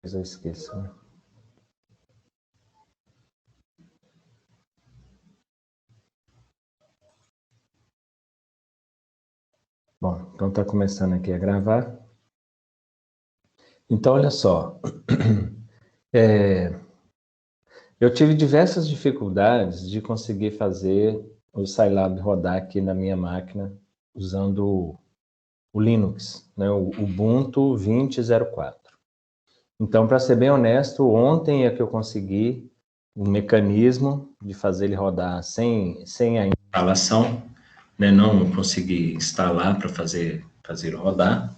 Eu esqueço, né? Bom, então está começando aqui a gravar. Então, olha só. Eu tive diversas dificuldades de conseguir fazer o Scilab rodar aqui na minha máquina usando o Linux, né, o Ubuntu 20.04. Então, para ser bem honesto, ontem é que eu consegui um mecanismo de fazer ele rodar sem a instalação, né, não consegui instalar para fazer ele rodar,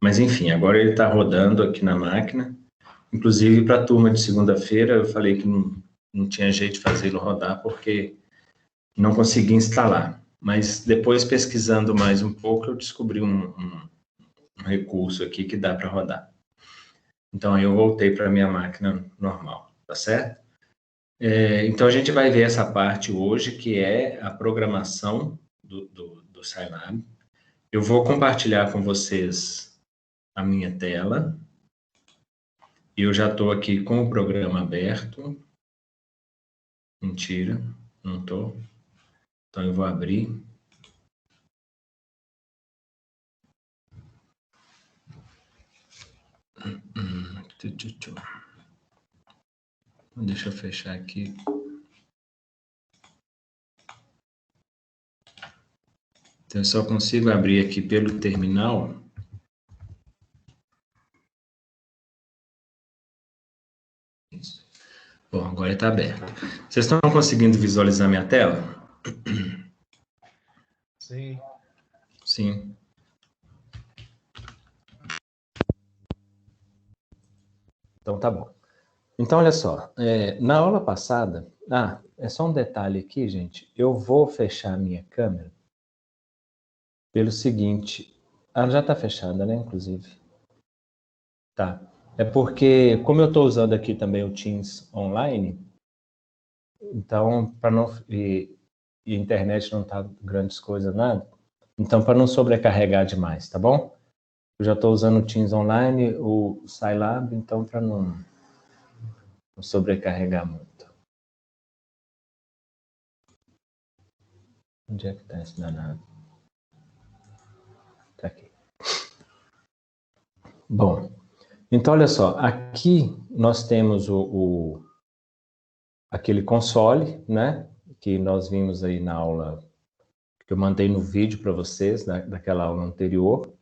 mas enfim, agora ele está rodando aqui na máquina. Inclusive, para a turma de segunda-feira, eu falei que não tinha jeito de fazê-lo rodar porque não consegui instalar. Mas depois, pesquisando mais um pouco, eu descobri um recurso aqui que dá para rodar. Então, aí eu voltei para a minha máquina normal, tá certo? Então, a gente vai ver essa parte hoje, que é a programação do Scilab. Eu vou compartilhar com vocês a minha tela. Eu já estou aqui com o programa aberto. Mentira, não estou. Então, eu vou abrir. Deixa eu fechar aqui. Então, eu só consigo abrir aqui pelo terminal. Isso. Bom, agora está aberto. Vocês estão conseguindo visualizar minha tela? Sim. Sim. Então, tá bom. Então, olha só. Na aula passada... é só um detalhe aqui, gente. Eu vou fechar a minha câmera pelo seguinte... Ela já está fechada, né, inclusive? Tá. É porque, como eu estou usando aqui também o Teams online, então, para não... E a internet não tá grandes coisas, nada. Então, para não sobrecarregar demais, tá bom? Eu já estou usando o Teams online, o Scilab, então para não sobrecarregar muito. Onde é que está esse danado? Está aqui. Bom, então olha só, aqui nós temos aquele console, né? Que nós vimos aí na aula, que eu mandei no vídeo para vocês, daquela aula anterior.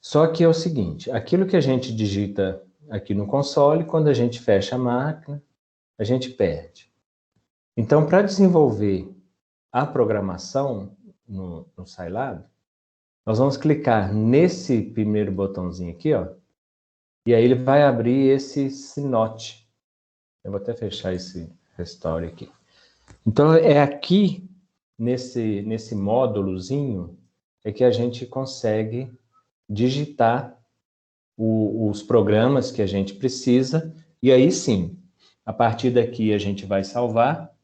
Só que é o seguinte, aquilo que a gente digita aqui no console, quando a gente fecha a máquina, a gente perde. Então, para desenvolver a programação no Scilab, nós vamos clicar nesse primeiro botãozinho aqui, ó, e aí ele vai abrir esse sinote. Eu vou até fechar esse restore aqui. Então, é aqui, nesse módulozinho, é que a gente consegue digitar os programas que a gente precisa, e aí sim, a partir daqui a gente vai salvar.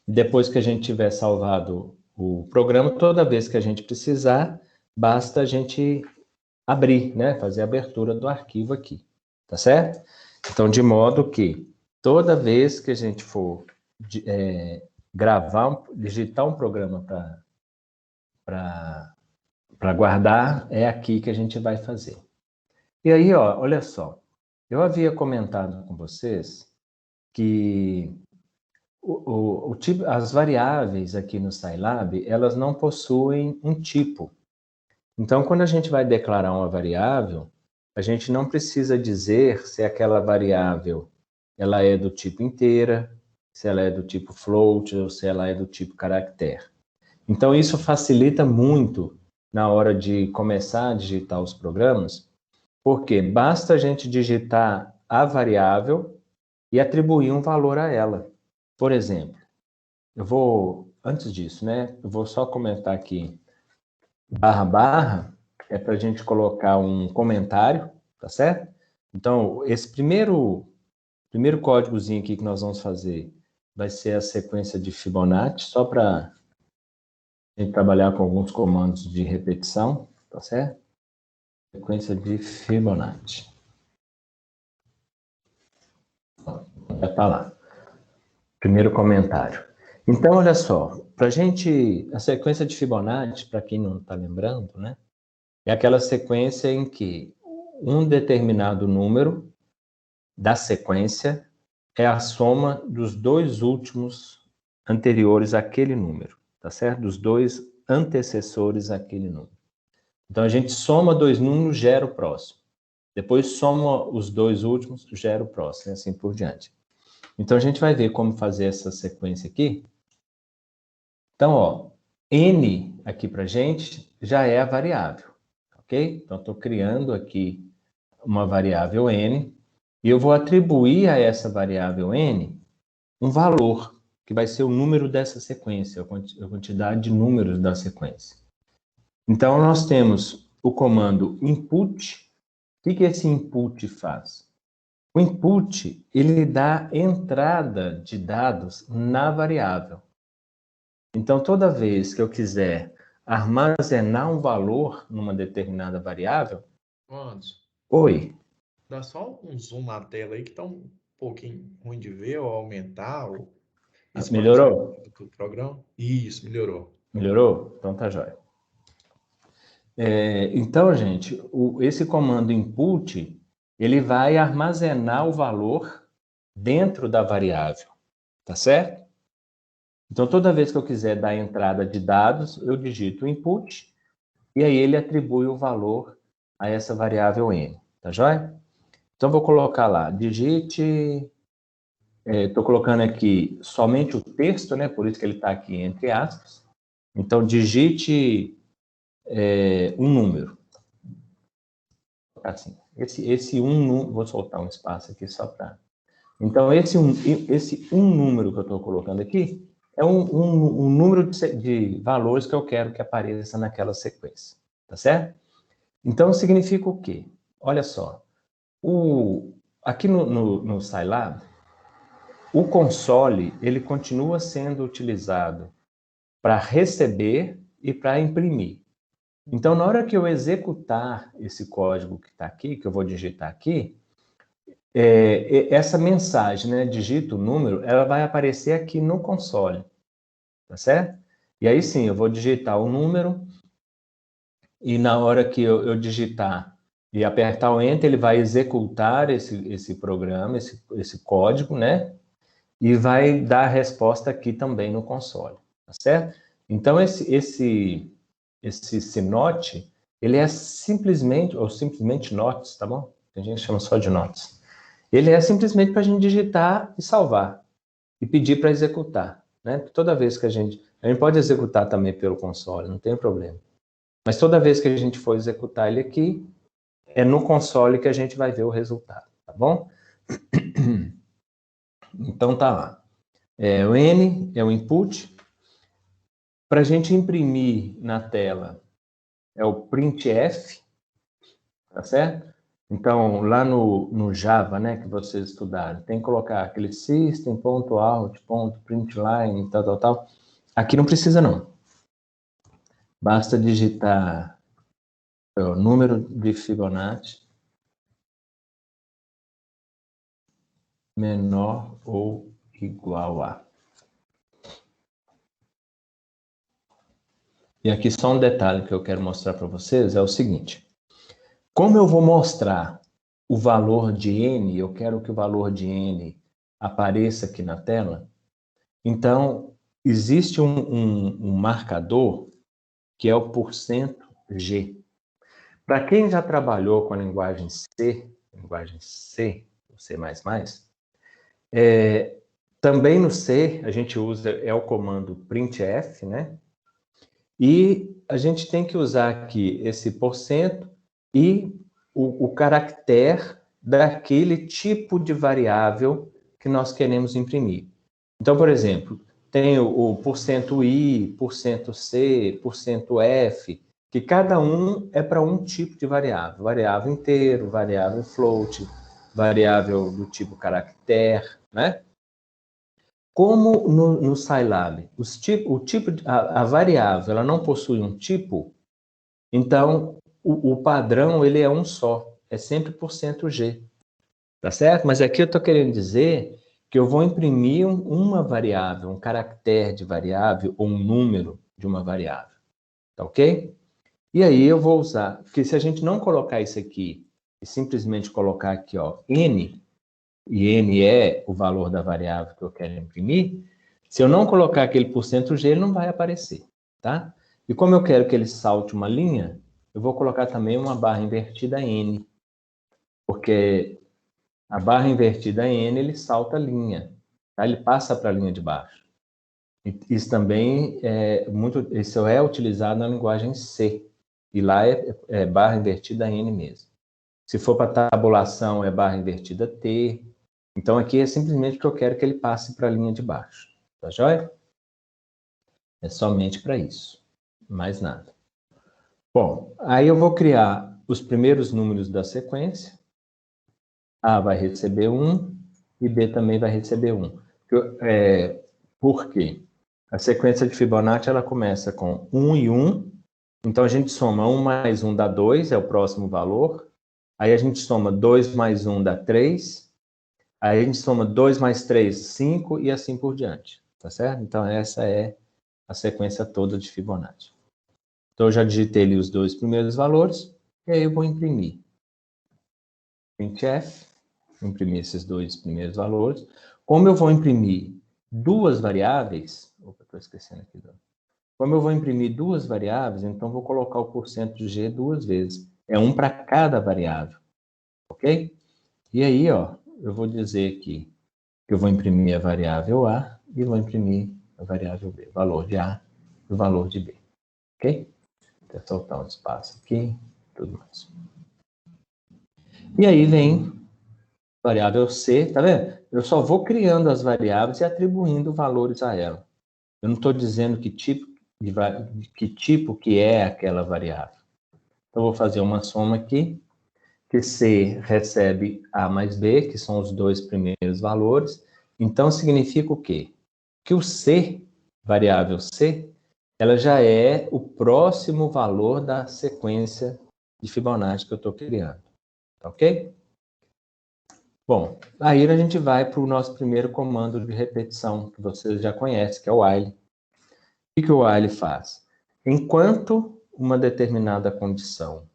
Depois que a gente tiver salvado o programa, toda vez que a gente precisar, basta a gente abrir, né? Fazer a abertura do arquivo aqui, tá certo? Então, de modo que toda vez que a gente for digitar um programa para guardar, é aqui que a gente vai fazer. E aí, ó, olha só, eu havia comentado com vocês que as variáveis aqui no Scilab, elas não possuem um tipo. Então, quando a gente vai declarar uma variável, a gente não precisa dizer se aquela variável ela é do tipo inteira, se ela é do tipo float ou se ela é do tipo caractere. Então, isso facilita muito na hora de começar a digitar os programas, porque basta a gente digitar a variável e atribuir um valor a ela. Por exemplo, antes disso, né, eu vou só comentar aqui, // é para a gente colocar um comentário, tá certo? Então, esse primeiro códigozinho aqui que nós vamos fazer vai ser a sequência de Fibonacci, só para a gente trabalhar com alguns comandos de repetição, tá certo? Sequência de Fibonacci. Já está lá. Primeiro comentário. Então, olha só, para a gente, a sequência de Fibonacci, para quem não está lembrando, né, é aquela sequência em que um determinado número da sequência é a soma dos dois últimos anteriores àquele número, tá certo? Dos dois antecessores àquele número. Então, a gente soma dois números, gera o próximo. Depois soma os dois últimos, gera o próximo, e assim por diante. Então, a gente vai ver como fazer essa sequência aqui. Então, ó, n aqui para gente já é a variável, ok? Então, estou criando aqui uma variável n e eu vou atribuir a essa variável n um valor, que vai ser o número dessa sequência, a quantidade de números da sequência. Então, nós temos o comando input. O que esse input faz? O input, ele dá entrada de dados na variável. Então, toda vez que eu quiser armazenar um valor numa determinada variável... Anderson, Oi. dá só um zoom na tela aí que tá um pouquinho ruim de ver, ou aumentar, ou expandir Melhorou? o programa. Isso, melhorou. Melhorou? Então tá jóia. Então, gente, esse comando input, ele vai armazenar o valor dentro da variável, tá certo? Então, toda vez que eu quiser dar entrada de dados, eu digito input, e aí ele atribui o valor a essa variável n, tá jóia? Então, vou colocar lá, digite... Estou colocando aqui somente o texto, né? Por isso que ele está aqui entre aspas. Então, digite um número. Assim, esse vou soltar um espaço aqui só para... Então, esse um número que eu estou colocando aqui é um número de valores que eu quero que apareça naquela sequência, tá certo? Então, significa o quê? Olha só, aqui no Scilab, o console, ele continua sendo utilizado para receber e para imprimir. Então, na hora que eu executar esse código que está aqui, que eu vou digitar aqui, essa mensagem, né, digita o número, ela vai aparecer aqui no console, tá certo? E aí sim, eu vou digitar o número e na hora que eu digitar e apertar o Enter, ele vai executar esse programa, esse código, né? E vai dar a resposta aqui também no console, tá certo? Então, esse Sinote, ele é simplesmente, ou simplesmente notes, tá bom? Tem gente que chama só de notes. Ele é simplesmente para a gente digitar e salvar, e pedir para executar, né? Toda vez que a gente pode executar também pelo console, não tem problema. Mas toda vez que a gente for executar ele aqui, é no console que a gente vai ver o resultado, tá bom? Então tá lá. O N é o input. Para a gente imprimir na tela, é o printf, tá certo? Então, lá no Java, né, que vocês estudaram, tem que colocar aquele system.out.println, tal. Aqui não precisa, não. Basta digitar o número de Fibonacci menor ou igual a. E aqui só um detalhe que eu quero mostrar para vocês é o seguinte. Como eu vou mostrar o valor de n, eu quero que o valor de n apareça aqui na tela, então existe um marcador que é o %G. Para quem já trabalhou com a linguagem C, ou C++, também no C a gente usa o comando printf, né? E a gente tem que usar aqui esse % e o caractere daquele tipo de variável que nós queremos imprimir. Então, por exemplo, tem o %i, %c, %f, que cada um é para um tipo de variável. Variável inteiro, variável float, variável do tipo caractere, né? Como no Scilab, a variável ela não possui um tipo, então o padrão ele é um só, é sempre %G, tá certo? Mas aqui eu estou querendo dizer que eu vou imprimir uma variável, um caractere de variável ou um número de uma variável. Tá ok? E aí eu vou usar, porque se a gente não colocar isso aqui e simplesmente colocar aqui, ó, n, e n é o valor da variável que eu quero imprimir, se eu não colocar aquele %g, ele não vai aparecer, tá? E como eu quero que ele salte uma linha, eu vou colocar também uma barra invertida n, porque a barra invertida n, ele salta a linha, tá? Ele passa para a linha de baixo. Isso também isso é utilizado na linguagem C, e lá é barra invertida n mesmo. Se for para tabulação, é barra invertida T. Então, aqui é simplesmente que eu quero que ele passe para a linha de baixo. Tá joia? É somente para isso. Mais nada. Bom, aí eu vou criar os primeiros números da sequência. A vai receber 1 e B também vai receber 1. Por quê? A sequência de Fibonacci, ela começa com 1 e 1. Então, a gente soma 1 mais 1 dá 2, é o próximo valor. Aí a gente soma 2 mais 1 dá 3. Aí a gente soma 2 mais 3, 5 e assim por diante. Tá certo? Então, essa é a sequência toda de Fibonacci. Então, eu já digitei ali os dois primeiros valores. E aí eu vou imprimir. printf, imprimir esses dois primeiros valores. Como eu vou imprimir duas variáveis... Opa, estou esquecendo aqui. Como eu vou imprimir duas variáveis, então vou colocar o %g duas vezes. É um para cada variável. Ok? E aí, ó, eu vou dizer aqui que eu vou imprimir a variável A e vou imprimir a variável B. Valor de A e o valor de B. Ok? Vou soltar um espaço aqui, tudo mais. E aí vem variável C, tá vendo? Eu só vou criando as variáveis e atribuindo valores a ela. Eu não estou dizendo que tipo que é aquela variável. Então, eu vou fazer uma soma aqui, que C recebe A mais B, que são os dois primeiros valores. Então, significa o quê? Que o C, variável C, ela já é o próximo valor da sequência de Fibonacci que eu estou criando. Tá ok? Bom, aí a gente vai para o nosso primeiro comando de repetição, que vocês já conhecem, que é o while. O que o while faz? Enquanto uma determinada condição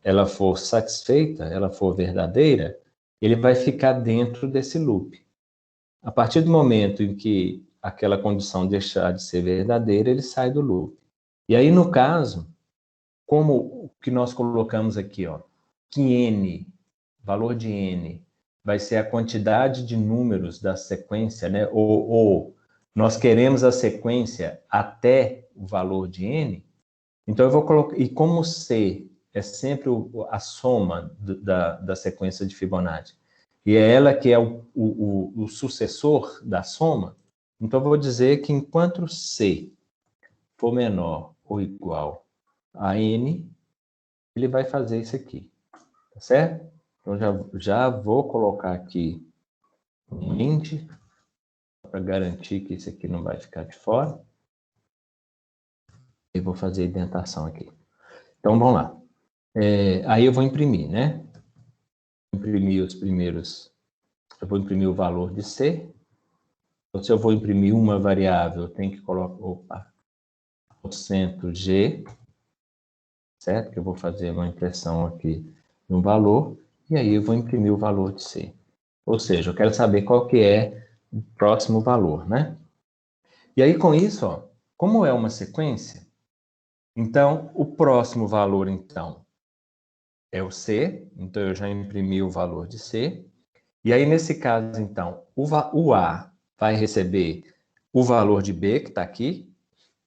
ela for satisfeita, ela for verdadeira, ele vai ficar dentro desse loop. A partir do momento em que aquela condição deixar de ser verdadeira, ele sai do loop. E aí, no caso, como o que nós colocamos aqui, ó, que n, valor de n, vai ser a quantidade de números da sequência, né? Ou nós queremos a sequência até o valor de n, então eu vou colocar, e como C é sempre a soma da sequência de Fibonacci, e é ela que é o sucessor da soma, então eu vou dizer que enquanto C for menor ou igual a n, ele vai fazer isso aqui, tá certo? Então já vou colocar aqui um int, para garantir que isso aqui não vai ficar de fora, e vou fazer a indentação aqui. Então vamos lá. Aí eu vou imprimir, né? Imprimir os primeiros, eu vou imprimir o valor de C. Então, se eu vou imprimir uma variável, eu tenho que colocar, %g, certo? Que eu vou fazer uma impressão aqui de um valor, e aí eu vou imprimir o valor de C. Ou seja, eu quero saber qual que é o próximo valor, né? E aí, com isso, ó, como é uma sequência, então, o próximo valor, então, é o C. Então, eu já imprimi o valor de C. E aí, nesse caso, então, o A vai receber o valor de B, que está aqui,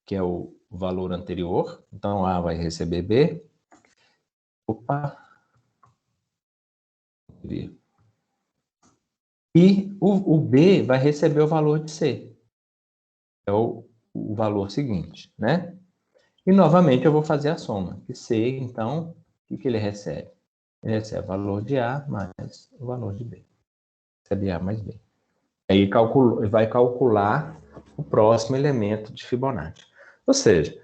que é o valor anterior. Então, A vai receber B. Opa! E o B vai receber o valor de C. É o valor seguinte, né? E, novamente, eu vou fazer a soma. Que C, então, o que ele recebe? Ele recebe o valor de A mais o valor de B. Recebe A mais B. Aí vai calcular o próximo elemento de Fibonacci. Ou seja,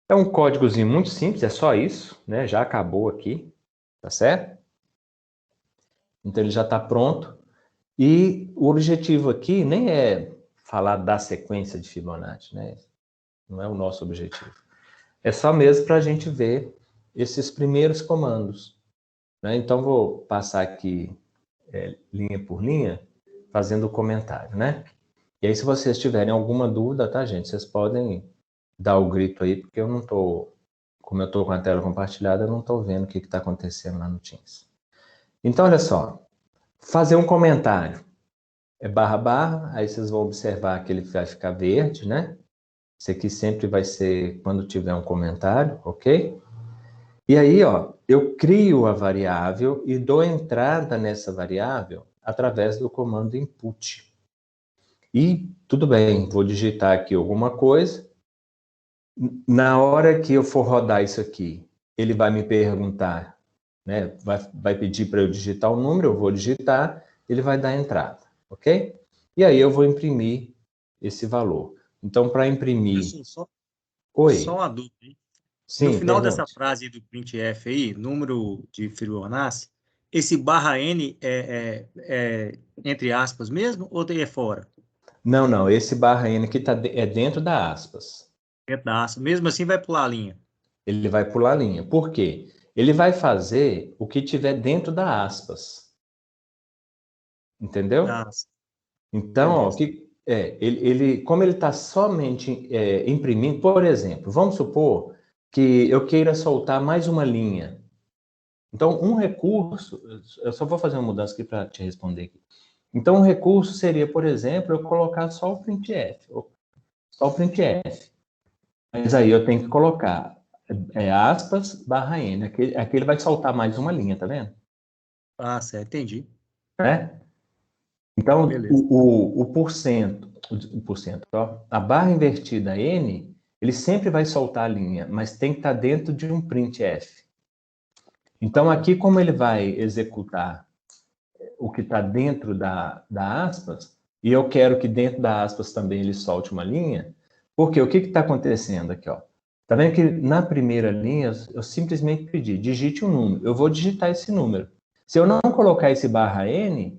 é um códigozinho muito simples, é só isso, né? Já acabou aqui, tá certo? Então ele já está pronto. E o objetivo aqui nem é falar da sequência de Fibonacci, né? Não é o nosso objetivo. É só mesmo para a gente ver esses primeiros comandos, né? Então, vou passar aqui linha por linha, fazendo o comentário, né? E aí, se vocês tiverem alguma dúvida, tá, gente? Vocês podem dar o grito aí, porque eu não estou, como eu estou com a tela compartilhada, eu não estou vendo o que está acontecendo lá no Teams. Então, olha só, fazer um comentário é barra barra, aí vocês vão observar que ele vai ficar verde, né? Isso aqui sempre vai ser quando tiver um comentário, ok? E aí, ó, eu crio a variável e dou entrada nessa variável através do comando input. E tudo bem, vou digitar aqui alguma coisa. Na hora que eu for rodar isso aqui, ele vai me perguntar, né? Vai pedir para eu digitar o número, eu vou digitar, ele vai dar entrada, ok? E aí eu vou imprimir esse valor. Então, para imprimir... Professor, só Oi, uma dúvida, hein? No sim, final dessa pergunte. frase do printf aí, número de Fibonacci, esse barra N é entre aspas mesmo ou é fora? Não, não, esse barra N aqui é dentro da aspas. Dentro da aspas. Mesmo assim vai pular a linha. Ele vai pular a linha. Por quê? Ele vai fazer o que tiver dentro da aspas. Entendeu? Das, Então, ó, beleza. como ele está somente imprimindo, por exemplo, vamos supor que eu queira soltar mais uma linha. Então, um recurso, eu só vou fazer uma mudança aqui para te responder aqui. Então, um recurso seria, por exemplo, eu colocar só o printf, só o printf. Mas aí eu tenho que colocar aspas barra N. Aqui ele vai soltar mais uma linha, tá vendo? Ah, certo, entendi. Né? Então, Beleza. o porcento, ó, a barra invertida N, ele sempre vai soltar a linha, mas tem que estar dentro de um printf. Então, aqui, como ele vai executar o que está dentro da aspas, e eu quero que dentro da aspas também ele solte uma linha, porque o que está acontecendo aqui? Ó? Tá vendo que na primeira linha eu simplesmente pedi, digite um número. Eu vou digitar esse número. Se eu não colocar esse barra N,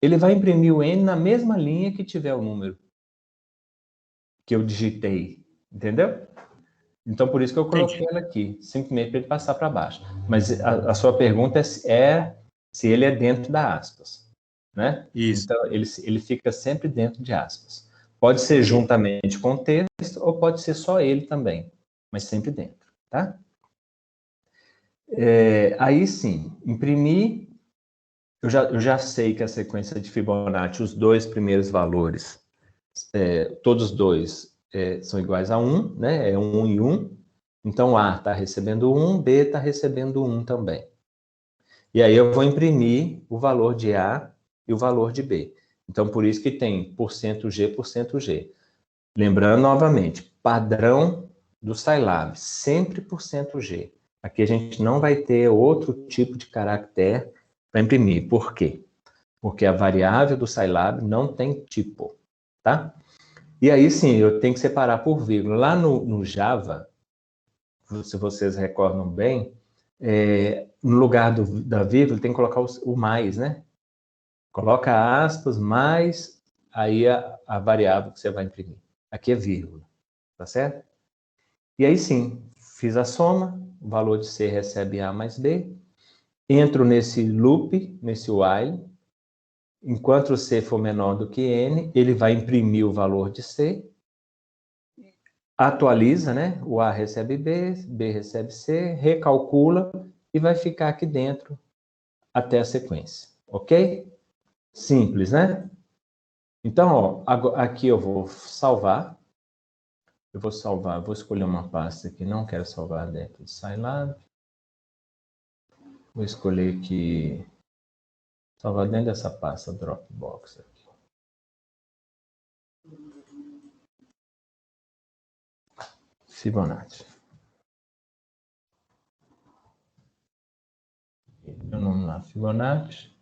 ele vai imprimir o N na mesma linha que tiver o número que eu digitei. Entendeu? Então, por isso que eu coloquei Entendi. ela aqui, simplesmente para ele passar para baixo. Mas a sua pergunta é se ele é dentro da aspas, né? Isso. Então, ele fica sempre dentro de aspas. Pode ser juntamente com o texto ou pode ser só ele também, mas sempre dentro, tá? Aí sim, imprimir, eu já sei que a sequência de Fibonacci, os dois primeiros valores, todos dois são iguais a 1, né? É 1 e 1. Então, A está recebendo 1, B está recebendo 1 também. E aí eu vou imprimir o valor de A e o valor de B. Então, por isso que tem %G. Lembrando novamente, padrão do Scilab, sempre %G. Aqui a gente não vai ter outro tipo de caractere para imprimir. Por quê? Porque a variável do Scilab não tem tipo, tá? E aí sim, eu tenho que separar por vírgula. Lá no Java, se vocês recordam bem, no lugar da vírgula tem que colocar o mais, né? Coloca aspas, mais, aí a variável que você vai imprimir. Aqui é vírgula, tá certo? E aí sim, fiz a soma, o valor de C recebe A mais B, entro nesse loop, nesse while, enquanto o C for menor do que N, ele vai imprimir o valor de C, atualiza, né? O A recebe B, B recebe C, recalcula e vai ficar aqui dentro até a sequência, ok? Simples, né? Então, ó, aqui eu vou salvar. Vou escolher uma pasta que não quero salvar dentro do Scilab. Vou escolher aqui, salvar dentro dessa pasta Dropbox aqui. Fibonacci. Meu nome lá, Fibonacci.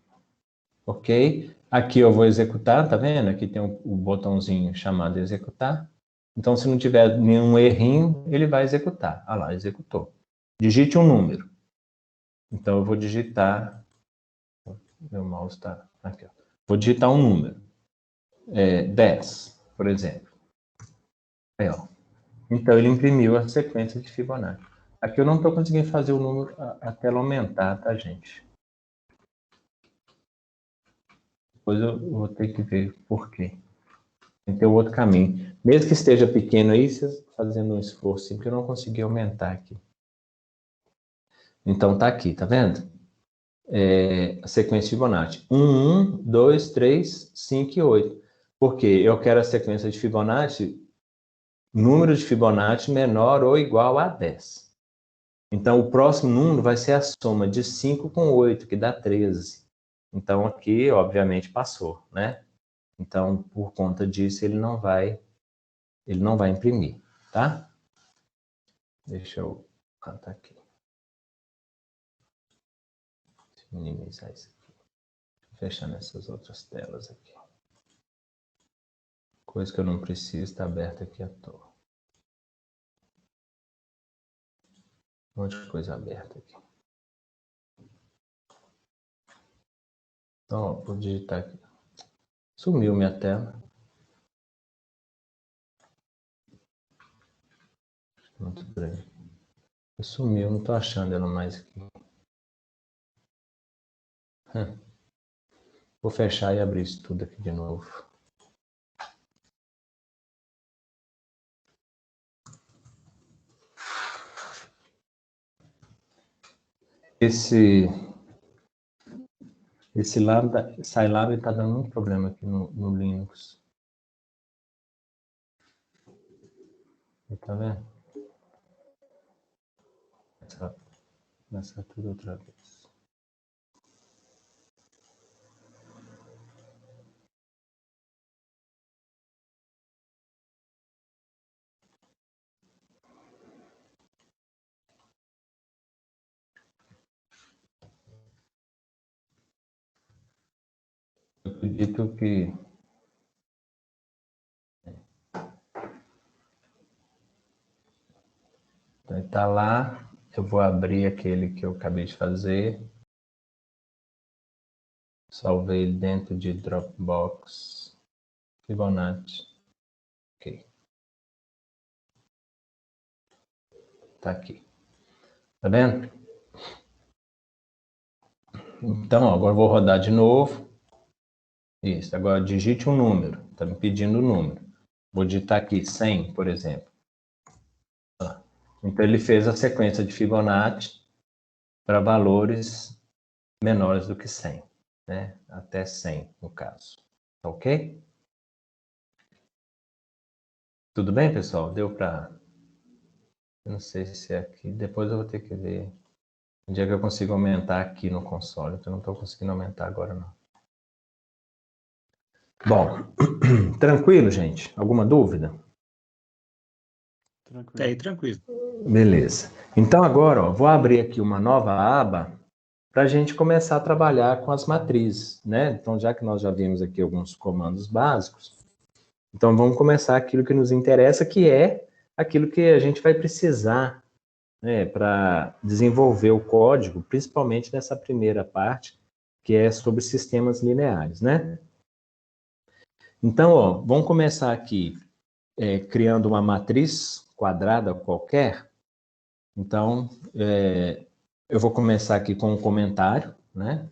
Ok. Aqui eu vou executar, tá vendo? Aqui tem o botãozinho chamado executar. Então, se não tiver nenhum errinho, ele vai executar. Ah lá, executou. Digite um número. Então, eu vou digitar. Meu mouse está aqui, ó. Vou digitar um número. 10, por exemplo. Aí, ó. Então, ele imprimiu a sequência de Fibonacci. Aqui eu não estou conseguindo fazer o número, a tela aumentar, tá, gente? Depois eu vou ter que ver por quê. Tem que ter outro caminho. Mesmo que esteja pequeno aí, vocês fazendo um esforço, porque eu não consegui aumentar aqui. Então, tá aqui, tá vendo? A sequência Fibonacci. 1, 2, 3, 5 e 8. Porque eu quero a sequência de Fibonacci, número de Fibonacci menor ou igual a 10. Então, o próximo número vai ser a soma de 5 com 8, que dá 13. Então, aqui, obviamente, passou, né? Então, por conta disso, ele não vai imprimir, tá? Deixa eu cantar aqui. Deixa eu minimizar isso aqui. Fechando essas outras telas aqui. Coisa que eu não preciso está aberta aqui à toa. Um monte de coisa aberta aqui. Então, ó, vou digitar aqui. Sumiu minha tela. Muito estranho. Sumiu, não estou achando ela mais aqui. Vou fechar e abrir isso tudo aqui de novo. Esse Scilab está dando muito problema aqui no Linux. Tá vendo? Começar tudo outra vez. Eu acredito que então, ele está lá. Eu vou abrir aquele que eu acabei de fazer. Salvei ele dentro de Dropbox. Fibonacci. Ok. Tá aqui. Tá vendo? Então, ó, agora eu vou rodar de novo. Isso. Agora digite um número. Tá me pedindo o número. Vou digitar aqui 100, por exemplo. Então, ele fez a sequência de Fibonacci para valores menores do que 100, né? Até 100, no caso. Ok? Tudo bem, pessoal? Deu para... Eu não sei se é aqui. Depois eu vou ter que ver. Um dia que eu consigo aumentar aqui no console. Então, eu não estou conseguindo aumentar agora, não. Bom, tranquilo, gente? Alguma dúvida? Tranquilo. Tranquilo. Beleza. Então, agora, ó, vou abrir aqui uma nova aba para a gente começar a trabalhar com as matrizes, né? Então, já que nós já vimos aqui alguns comandos básicos, então vamos começar aquilo que nos interessa, que é aquilo que a gente vai precisar, né, para desenvolver o código, principalmente nessa primeira parte, que é sobre sistemas lineares, né? Então, ó, vamos começar aqui criando uma matriz quadrada qualquer. Então, eu vou começar aqui com um comentário, né?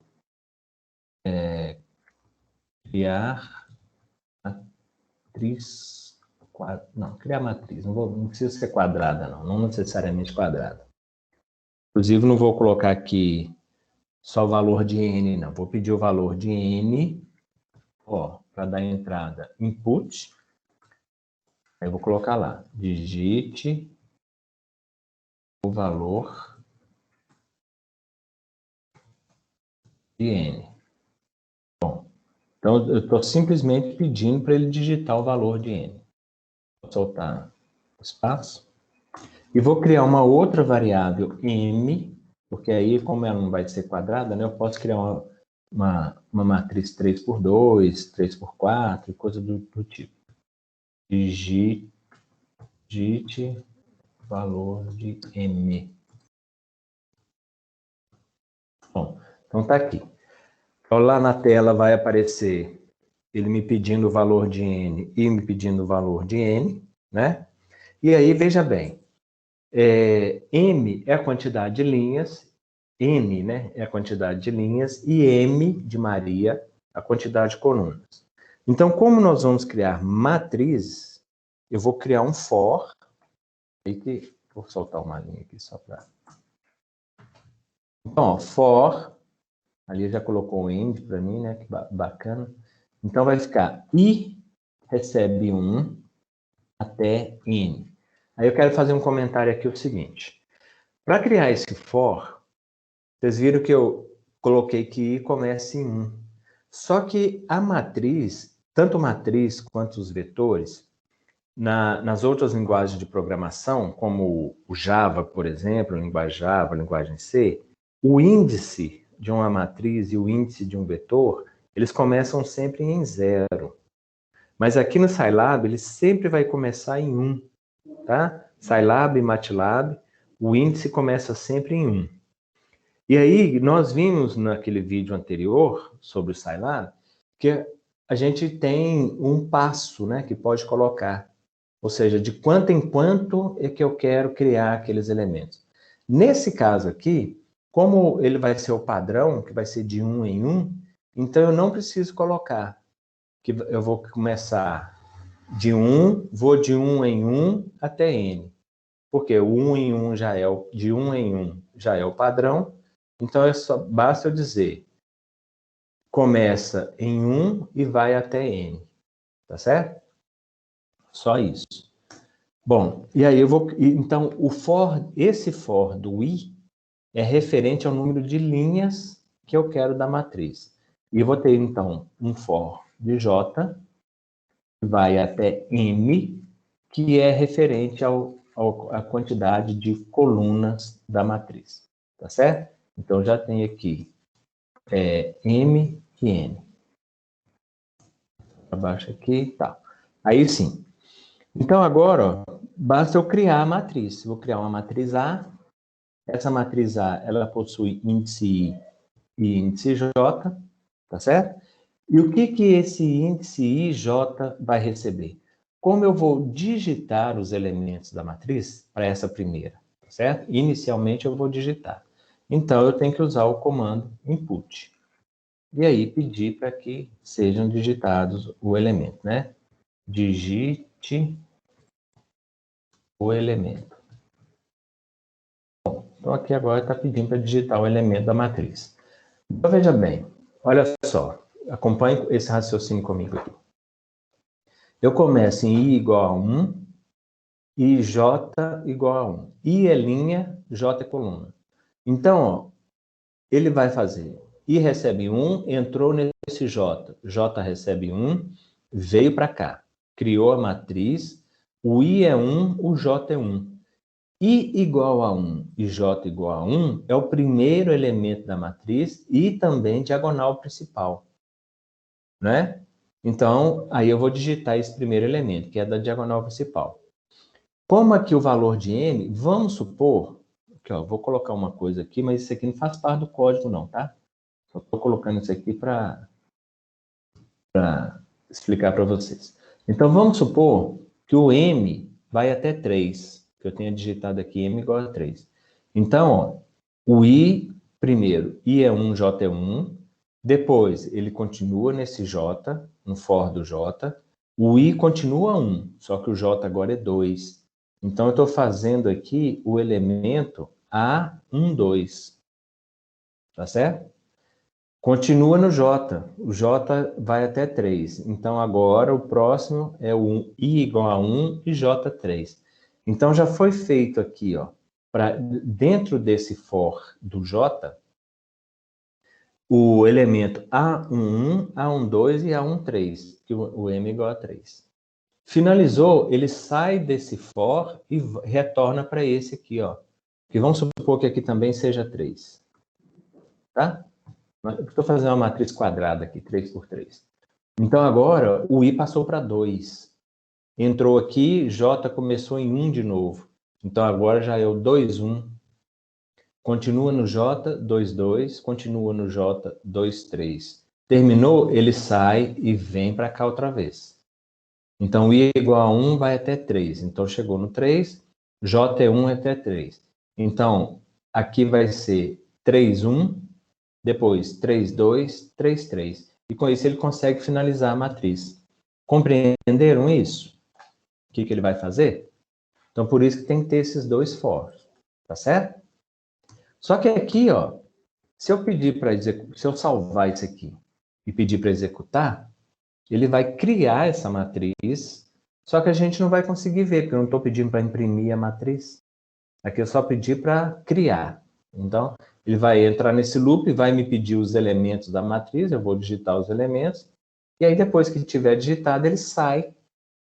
Criar matriz, não, criar matriz, não precisa ser quadrada, não necessariamente quadrada. Inclusive, não vou colocar aqui só o valor de n, não. Vou pedir o valor de n, ó, para dar entrada input. Aí eu vou colocar lá, digite o valor de n. Bom, então eu estou simplesmente pedindo para ele digitar o valor de n. Vou soltar o espaço. E vou criar uma outra variável m, porque aí, como ela não vai ser quadrada, né, eu posso criar uma matriz 3x2, 3x4, coisa do tipo. Digite valor de m. Bom, então tá aqui. Então, lá na tela vai aparecer ele me pedindo o valor de N e me pedindo o valor de N, né? E aí, veja bem, M é a quantidade de linhas, N, né, é a quantidade de linhas, e M de Maria, a quantidade de colunas. Então, como nós vamos criar matrizes, eu vou criar um for, vou soltar uma linha aqui só para... Então, ó, for, ali já colocou o end para mim, né, que bacana. Então, vai ficar I recebe 1 até N. Aí eu quero fazer um comentário aqui, o seguinte. Para criar esse for, vocês viram que eu coloquei que I começa em 1. Só que a matriz, tanto matriz quanto os vetores, nas outras linguagens de programação, como o Java, por exemplo, a linguagem Java, a linguagem C, o índice de uma matriz e o índice de um vetor, eles começam sempre em 0. Mas aqui no Scilab, ele sempre vai começar em 1, tá? Scilab e MATLAB, o índice começa sempre em 1. E aí, nós vimos naquele vídeo anterior, sobre o Scilab, que a gente tem um passo, né, que pode colocar. Ou seja, de quanto em quanto é que eu quero criar aqueles elementos. Nesse caso aqui, como ele vai ser o padrão, que vai ser de 1 em 1, então eu não preciso colocar, que eu vou começar de 1, vou de 1 em 1 até N. Porque o 1 em 1 já é de 1 em 1 já é o padrão, então basta eu dizer, começa em 1 e vai até N, tá certo? Só isso. Bom, e aí então esse for do I é referente ao número de linhas que eu quero da matriz. E eu vou ter então um for de J, que vai até M, que é referente à quantidade de colunas da matriz, tá certo? Então já tem aqui M e N. Abaixo aqui, tá. Aí sim. Então agora, ó, basta eu criar a matriz. Vou criar uma matriz A. Essa matriz A, ela possui índice I e índice J, tá certo? E o que esse índice I e J vai receber? Como eu vou digitar os elementos da matriz para essa primeira, tá certo? Inicialmente eu vou digitar. Então eu tenho que usar o comando input. E aí pedir para que sejam digitados o elemento, né? Digite o elemento. Bom, então aqui agora está pedindo para digitar o elemento da matriz. Então veja bem, olha só, acompanhe esse raciocínio comigo aqui. Eu começo em I igual a 1 e J igual a 1. I é linha, J é coluna. Então, ó, ele vai fazer I recebe 1, entrou nesse J. J recebe 1, veio para cá. Criou a matriz, o I é 1, o J é 1. I igual a 1 e J igual a 1 é o primeiro elemento da matriz e também diagonal principal, né? Então, aí eu vou digitar esse primeiro elemento, que é da diagonal principal. Como aqui o valor de n, vamos supor, que ó, vou colocar uma coisa aqui, mas isso aqui não faz parte do código não, tá? Só estou colocando isso aqui para explicar para vocês. Então, vamos supor que o m vai até 3, que eu tenha digitado aqui m igual a 3. Então, ó, o i, primeiro, i é 1, j é 1, depois ele continua nesse j, no for do j, o i continua 1, só que o j agora é 2. Então, eu estou fazendo aqui o elemento A12, tá certo? Continua no J. O J vai até 3. Então, agora o próximo é o I igual a 1 e J3. Então, já foi feito aqui, ó, dentro desse for do J, o elemento A11, A12 e A13, que o M é igual a 3. Finalizou, ele sai desse for e retorna para esse aqui, ó. Que vamos supor que aqui também seja 3. Tá? Estou fazendo uma matriz quadrada aqui, 3 por 3. Então, agora, o I passou para 2. Entrou aqui, J começou em 1 de novo. Então, agora já é o 2, 1. Continua no J, 2, 2. Continua no J, 2, 3. Terminou, ele sai e vem para cá outra vez. Então, I igual a 1 vai até 3. Então, chegou no 3, J é 1 até 3. Então, aqui vai ser 3, 1, depois 3, 2, 3, 3. E com isso ele consegue finalizar a matriz. Compreenderam isso? O que ele vai fazer? Então, por isso que tem que ter esses dois for. Tá certo? Só que aqui, ó, se eu pedir para se eu salvar isso aqui e pedir para executar, ele vai criar essa matriz, só que a gente não vai conseguir ver, porque eu não estou pedindo para imprimir a matriz. Aqui eu só pedi para criar. Então, ele vai entrar nesse loop, vai me pedir os elementos da matriz, eu vou digitar os elementos, e aí depois que tiver digitado, ele sai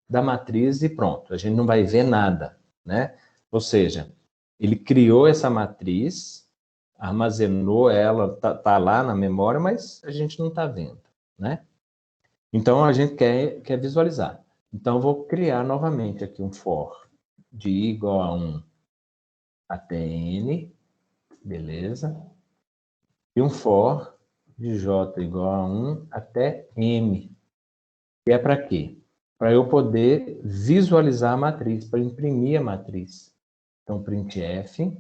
da matriz e pronto. A gente não vai ver nada, né? Ou seja, ele criou essa matriz, armazenou ela, tá lá na memória, mas a gente não está vendo, né? Então, a gente quer visualizar. Então, eu vou criar novamente aqui um for de I igual a 1 até N, beleza? E um for de J igual a 1 até M. E é para quê? Para eu poder visualizar a matriz, para imprimir a matriz. Então, printf.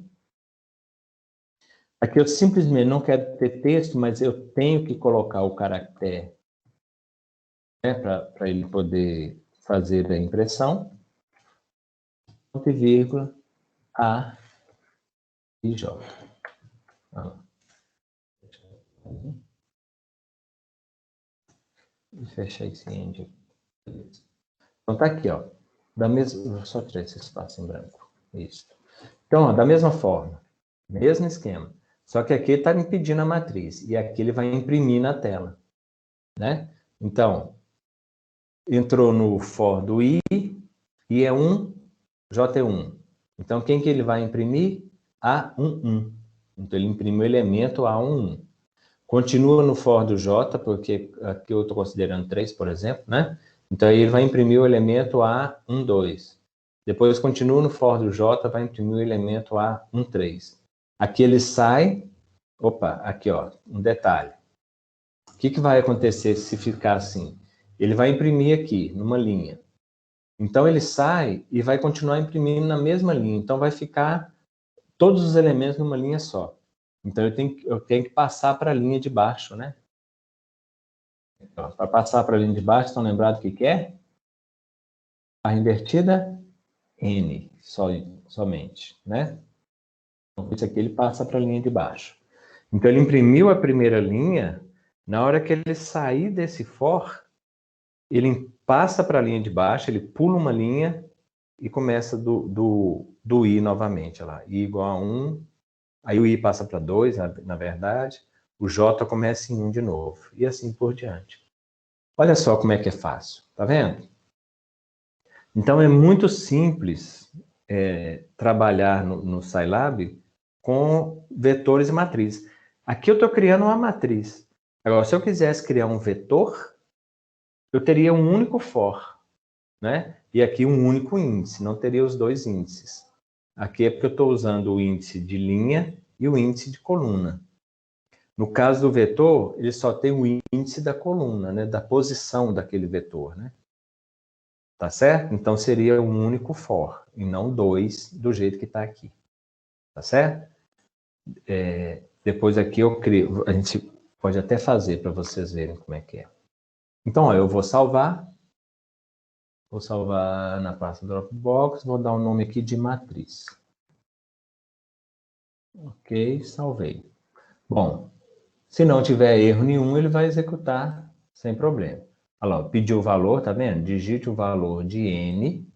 Aqui eu simplesmente não quero ter texto, mas eu tenho que colocar o caractere, né, para ele poder fazer a impressão. Ponto e vírgula, A e J. Vou fechar esse end aqui. Então tá aqui, ó. Vou só tirar esse espaço em branco. Isso. Então, ó, da mesma forma, mesmo esquema. Só que aqui está me pedindo a matriz. E aqui ele vai imprimir na tela, né? Então, entrou no for do I, I é 1, J é 1. Então, quem que ele vai imprimir? A11. Então, ele imprimiu o elemento A11. Continua no for do J, porque aqui eu estou considerando 3, por exemplo, né? Então, aí ele vai imprimir o elemento A12. Depois, continua no for do J, vai imprimir o elemento A13. Aqui ele sai... Opa, aqui, ó, um detalhe. O que vai acontecer se ficar assim? Ele vai imprimir aqui, numa linha. Então, ele sai e vai continuar imprimindo na mesma linha. Então, vai ficar todos os elementos numa linha só. Então, eu tenho que passar para a linha de baixo, né? Para passar para a linha de baixo, estão lembrados o que é? Barra invertida, N, somente, né? Então, isso aqui ele passa para a linha de baixo. Então, ele imprimiu a primeira linha, na hora que ele sair desse for, ele passa para a linha de baixo, ele pula uma linha e começa do I novamente, lá. I igual a 1, aí o I passa para 2, na verdade, o J começa em 1 de novo, e assim por diante. Olha só como é que é fácil, tá vendo? Então, é muito simples trabalhar no Scilab com vetores e matrizes. Aqui eu estou criando uma matriz. Agora, se eu quisesse criar um vetor, eu teria um único for, né? E aqui um único índice, não teria os dois índices. Aqui é porque eu estou usando o índice de linha e o índice de coluna. No caso do vetor, ele só tem o índice da coluna, né? Da posição daquele vetor, né? Tá certo? Então, seria um único for, e não dois, do jeito que está aqui. Tá certo? Depois aqui eu crio, a gente pode até fazer para vocês verem como é que é. Então, ó, eu vou salvar na pasta Dropbox, vou dar um nome aqui de matriz. Ok, salvei. Bom, se não tiver erro nenhum, ele vai executar sem problema. Olha lá, pediu o valor, tá vendo? Digite o valor de N.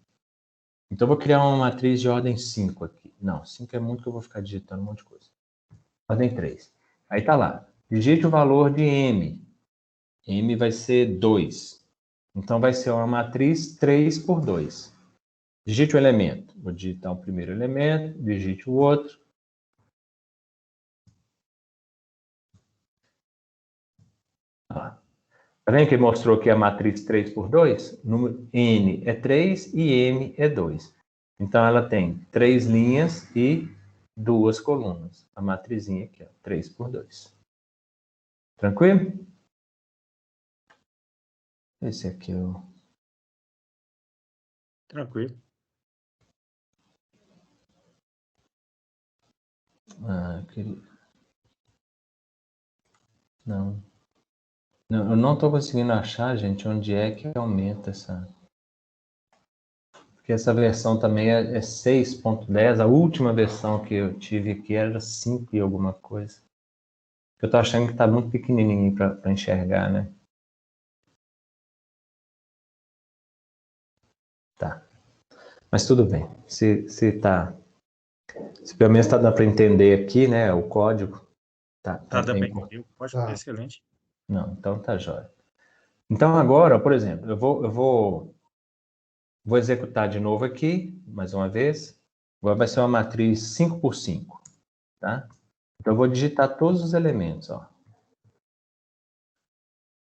Então, eu vou criar uma matriz de ordem 5 aqui. Não, 5 é muito que eu vou ficar digitando um monte de coisa. Ordem 3. Aí tá lá. Digite o valor de M. M vai ser 2. Então, vai ser uma matriz 3 por 2. Digite o elemento. Vou digitar o primeiro elemento, digite o outro. Tá vendo que ele mostrou que a matriz 3 por 2? Número N é 3 e M é 2. Então, ela tem 3 linhas e 2 colunas. A matrizinha aqui, ó, 3 por 2. Tranquilo? Esse aqui eu... Tranquilo. Queria... Não. Não, eu não estou conseguindo achar, gente, onde é que aumenta essa... Porque essa versão também é 6.10. A última versão que eu tive aqui era 5 e alguma coisa. Eu tô achando que tá muito pequenininho para enxergar, né? Tá. Mas tudo bem. Se pelo menos tá dando para entender aqui, né, o código, tá Tá bem. bem. Pode, Tá. excelente. Não, então tá jóia. Então agora, por exemplo, eu vou executar de novo aqui, mais uma vez. Agora vai ser uma matriz 5 por 5, tá? Então eu vou digitar todos os elementos, ó.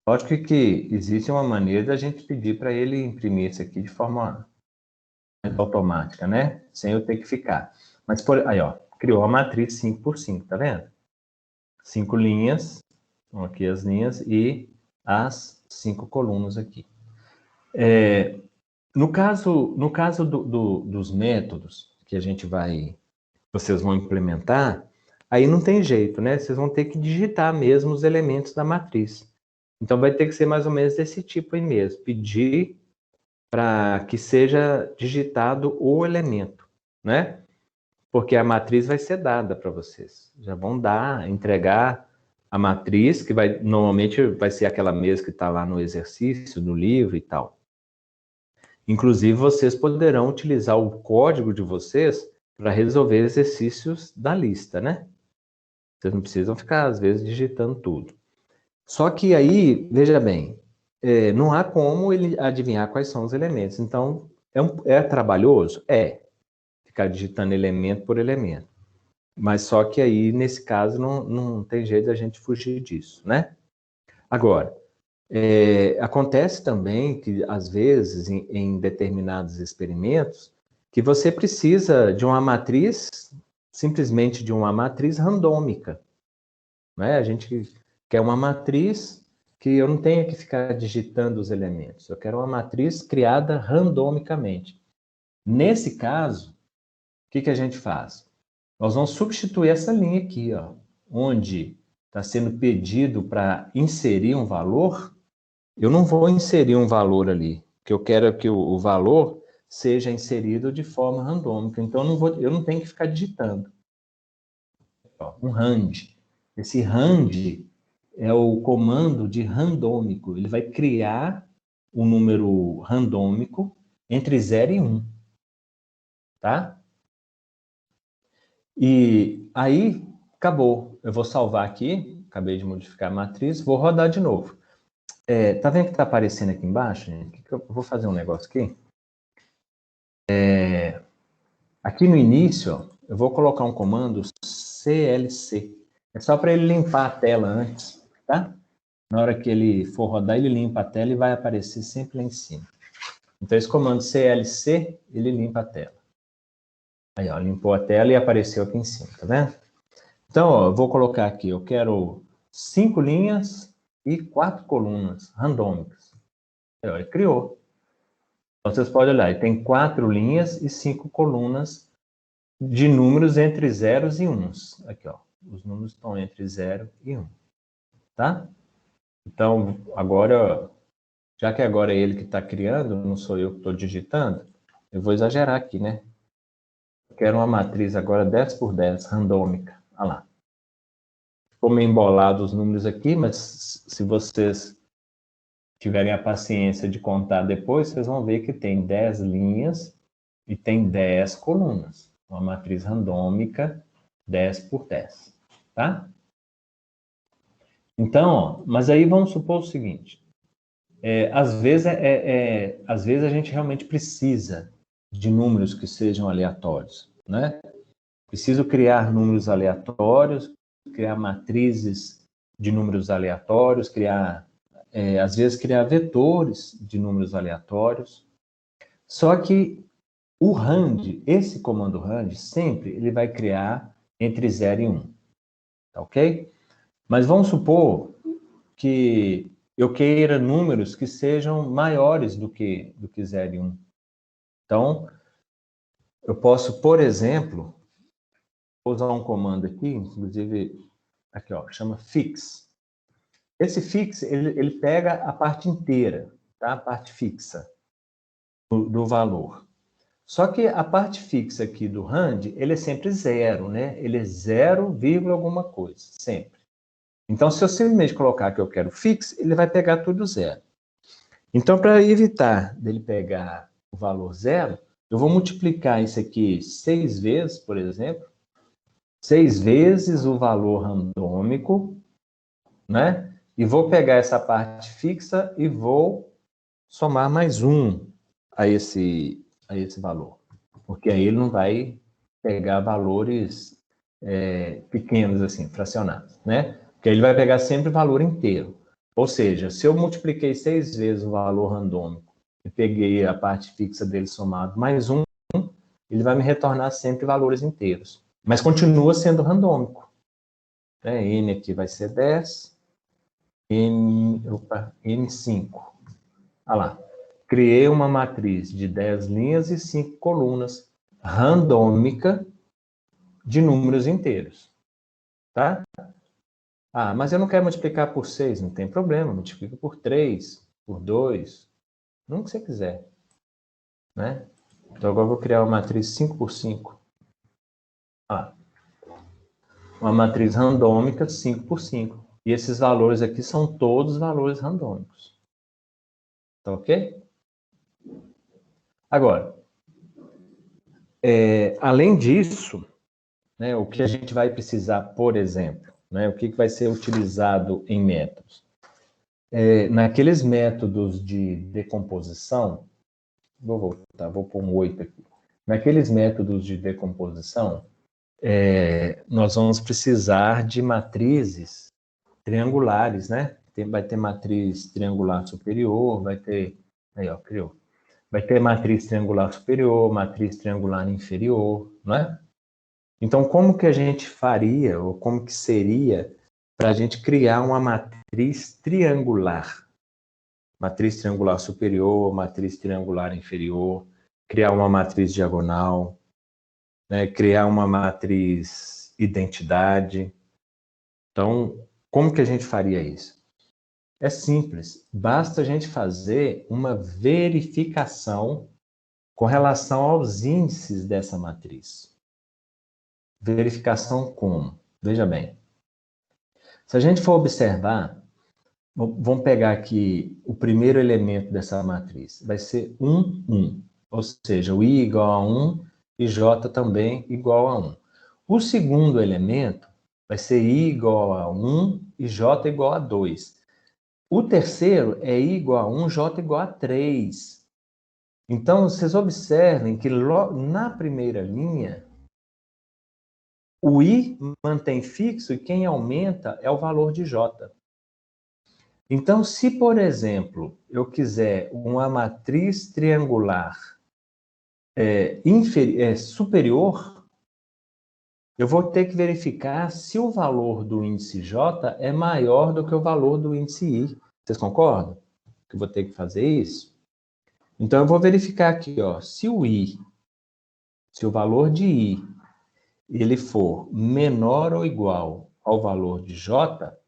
Lógico que existe uma maneira da gente pedir para ele imprimir isso aqui de forma automática, né? Sem eu ter que ficar. Mas aí, ó, criou a matriz 5 por 5, tá vendo? 5 linhas, então aqui as linhas e as 5 colunas aqui. No caso dos métodos que vocês vão implementar, aí não tem jeito, né? Vocês vão ter que digitar mesmo os elementos da matriz. Então vai ter que ser mais ou menos desse tipo aí mesmo, pedir para que seja digitado o elemento, né? Porque a matriz vai ser dada para vocês. Já vão entregar a matriz, que normalmente vai ser aquela mesma que está lá no exercício, no livro e tal. Inclusive, vocês poderão utilizar o código de vocês para resolver exercícios da lista, né? Vocês não precisam ficar, às vezes, digitando tudo. Só que aí, veja bem, não há como ele adivinhar quais são os elementos. Então, é trabalhoso? É. Ficar digitando elemento por elemento. Mas só que aí, nesse caso, não tem jeito da gente fugir disso, né? Agora, acontece também que, às vezes, em determinados experimentos, que você precisa de uma matriz, simplesmente de uma matriz randômica, né? A gente quer uma matriz que eu não tenha que ficar digitando os elementos. Eu quero uma matriz criada randomicamente. Nesse caso, o que a gente faz? Nós vamos substituir essa linha aqui, ó, onde está sendo pedido para inserir um valor. Eu não vou inserir um valor ali, porque eu quero que o valor seja inserido de forma randômica. Então, eu não tenho que ficar digitando. Ó, um rand. Esse rand é o comando de randômico. Ele vai criar um número randômico entre 0 e 1. Tá? E aí, acabou. Eu vou salvar aqui. Acabei de modificar a matriz. Vou rodar de novo. Tá vendo que tá aparecendo aqui embaixo, gente? Eu vou fazer um negócio aqui. Aqui no início, ó, eu vou colocar um comando CLC. É só para ele limpar a tela antes, tá? Na hora que ele for rodar, ele limpa a tela e vai aparecer sempre lá em cima. Então, esse comando CLC, ele limpa a tela. Aí, ó, limpou a tela e apareceu aqui em cima, tá vendo? Então, ó, eu vou colocar aqui, eu quero 5 linhas e 4 colunas randômicas. Aí, ó, ele criou. Então, vocês podem olhar, ele tem 4 linhas e 5 colunas de números entre zeros e uns. Aqui, ó, os números estão entre 0 e 1, tá? Então, agora, já que agora é ele que está criando, não sou eu que estou digitando, eu vou exagerar aqui, né? Eu quero uma matriz agora 10 por 10, randômica. Olha lá. Ficou meio embolado os números aqui, mas se vocês tiverem a paciência de contar depois, vocês vão ver que tem 10 linhas e tem 10 colunas. Uma matriz randômica 10 por 10, tá? Então, ó, mas aí vamos supor o seguinte, às vezes a gente realmente precisa de números que sejam aleatórios, né? Preciso criar números aleatórios, criar matrizes de números aleatórios, às vezes criar vetores de números aleatórios. Só que o rand, esse comando rand, sempre ele vai criar entre 0 e 1, tá ok? Mas vamos supor que eu queira números que sejam maiores do que 0 e 1. Então, eu posso, por exemplo, usar um comando aqui, inclusive, aqui, ó, chama fix. Esse fix, ele pega a parte inteira, tá? A parte fixa do valor. Só que a parte fixa aqui do RAND, ele é sempre 0, né? Ele é 0, alguma coisa, sempre. Então, se eu simplesmente colocar que eu quero fix, ele vai pegar tudo 0. Então, para evitar dele pegar o valor 0, eu vou multiplicar isso aqui 6 vezes, por exemplo. 6 vezes o valor randômico, né? E vou pegar essa parte fixa e vou somar mais 1 a esse valor. Porque aí ele não vai pegar valores pequenos, assim, fracionados, né? Porque ele vai pegar sempre o valor inteiro. Ou seja, se eu multipliquei 6 vezes o valor randômico e peguei a parte fixa dele somado mais 1, ele vai me retornar sempre valores inteiros. Mas continua sendo randômico. Né? N aqui vai ser 10, N5. Olha lá. Criei uma matriz de 10 linhas e 5 colunas, randômica, de números inteiros. Tá? Ah, mas eu não quero multiplicar por 6, não tem problema, multiplica por 3, por 2, não que você quiser. Né? Então agora eu vou criar uma matriz 5 por 5. Ah, uma matriz randômica 5 por 5. E esses valores aqui são todos valores randômicos. Tá ok? Agora, além disso, né, o que a gente vai precisar, por exemplo, né, o que vai ser utilizado em métodos? Naqueles métodos de decomposição, vou voltar, vou pôr um 8 aqui. Naqueles métodos de decomposição, nós vamos precisar de matrizes triangulares, né? Vai ter matriz triangular superior, vai ter... Aí, ó, criou. Vai ter matriz triangular superior, matriz triangular inferior, não é? Então, como que a gente faria, ou como que seria, para a gente criar uma matriz triangular? Matriz triangular superior, matriz triangular inferior, criar uma matriz diagonal, né? Criar uma matriz identidade. Então, como que a gente faria isso? É simples, basta a gente fazer uma verificação com relação aos índices dessa matriz. Verificação como? Veja bem. Se a gente for observar, vamos pegar aqui o primeiro elemento dessa matriz. Vai ser 1, 1. Ou seja, o I igual a 1 e J também igual a 1. O segundo elemento vai ser I igual a 1 e J igual a 2. O terceiro é I igual a 1, J igual a 3. Então, vocês observem que na primeira linha, o I mantém fixo e quem aumenta é o valor de J. Então, se, por exemplo, eu quiser uma matriz triangular superior, eu vou ter que verificar se o valor do índice J é maior do que o valor do índice I. Vocês concordam? Que eu vou ter que fazer isso? Então, eu vou verificar aqui, ó, se o valor de I ele for menor ou igual ao valor de J,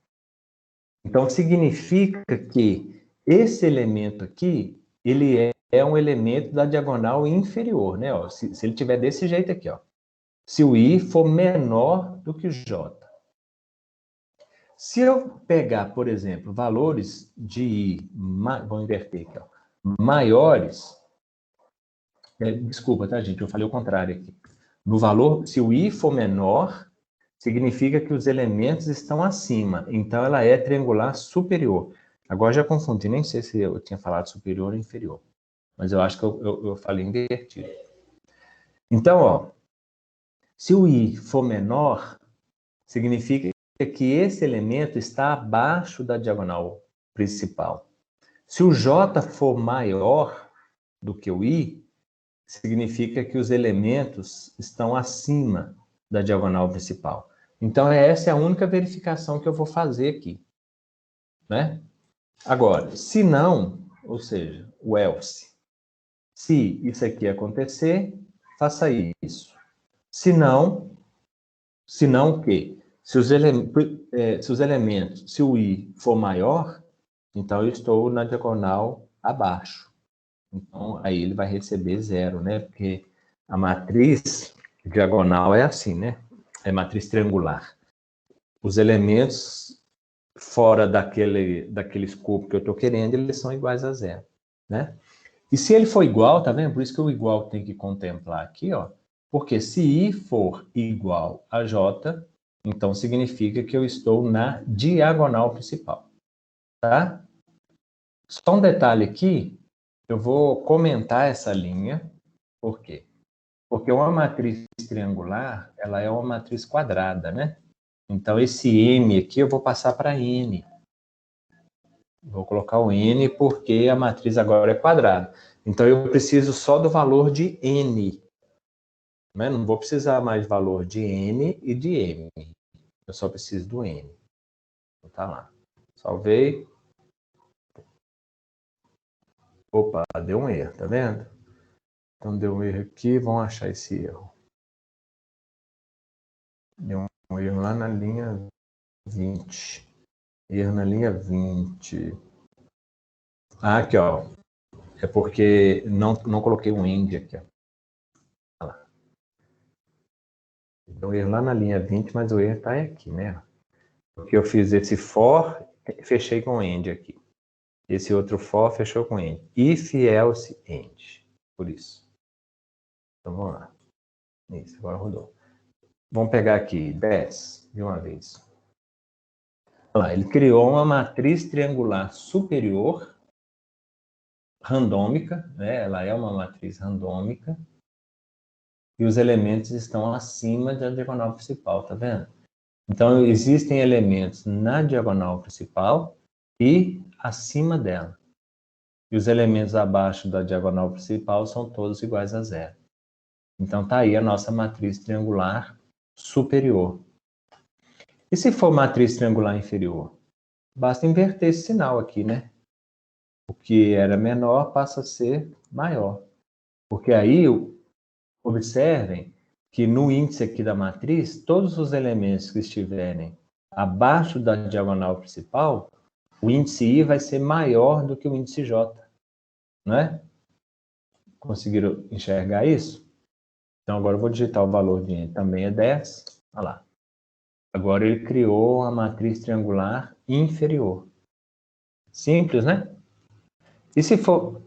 então significa que esse elemento aqui, ele é um elemento da diagonal inferior, né? Ó, se ele tiver desse jeito aqui, ó. Se o I for menor do que o J. Se eu pegar, por exemplo, valores de I, vou inverter aqui, ó, maiores, desculpa, tá, gente? Eu falei o contrário aqui. No valor, se o I for menor, significa que os elementos estão acima. Então, ela é triangular superior. Agora já confundi, nem sei se eu tinha falado superior ou inferior. Mas eu acho que eu falei invertido. Então, ó, se o I for menor, significa que esse elemento está abaixo da diagonal principal. Se o J for maior do que o I, significa que os elementos estão acima da diagonal principal. Então, essa é a única verificação que eu vou fazer aqui. Né? Agora, se não, ou seja, o else, se isso aqui acontecer, faça isso. Se não o quê? Se os elementos, se o i for maior, então eu estou na diagonal abaixo. Então, aí ele vai receber 0, né? Porque a matriz diagonal é assim, né? É matriz triangular. Os elementos fora daquele escopo que eu estou querendo, eles são iguais a 0, né? E se ele for igual, tá vendo? Por isso que o igual tem que contemplar aqui, ó. Porque se i for igual a j, então significa que eu estou na diagonal principal, tá? Só um detalhe aqui, eu vou comentar essa linha, por quê? Porque uma matriz triangular, ela é uma matriz quadrada, né? Então, esse m aqui eu vou passar para n. Vou colocar o n porque a matriz agora é quadrada. Então, eu preciso só do valor de n. Né? Não vou precisar mais valor de n e de m. Eu só preciso do n. Então, tá lá. Salvei. Opa, deu um erro, tá vendo? Então, deu um erro aqui. Vamos achar esse erro. Deu um erro lá na linha 20. Erro na linha 20. Ah, aqui, ó. É porque não coloquei um end aqui, ó. Olha lá. Deu um erro lá na linha 20, mas o erro está aqui, né? Porque eu fiz esse for, fechei com end aqui. Esse outro for, fechou com end. If, else, end. Por isso. Então, vamos lá. Isso, agora rodou. Vamos pegar aqui 10 de uma vez. Olha lá, ele criou uma matriz triangular superior randômica, né? Ela é uma matriz randômica. E os elementos estão acima da diagonal principal, tá vendo? Então, existem elementos na diagonal principal e acima dela. E os elementos abaixo da diagonal principal são todos iguais a 0. Então, tá aí a nossa matriz triangular superior. E se for matriz triangular inferior? Basta inverter esse sinal aqui, né? O que era menor passa a ser maior. Porque aí, observem que no índice aqui da matriz, todos os elementos que estiverem abaixo da diagonal principal, o índice I vai ser maior do que o índice J, não é? Conseguiram enxergar isso? Então, agora eu vou digitar o valor de N, também é 10. Olha lá. Agora ele criou a matriz triangular inferior. Simples, né? E se for...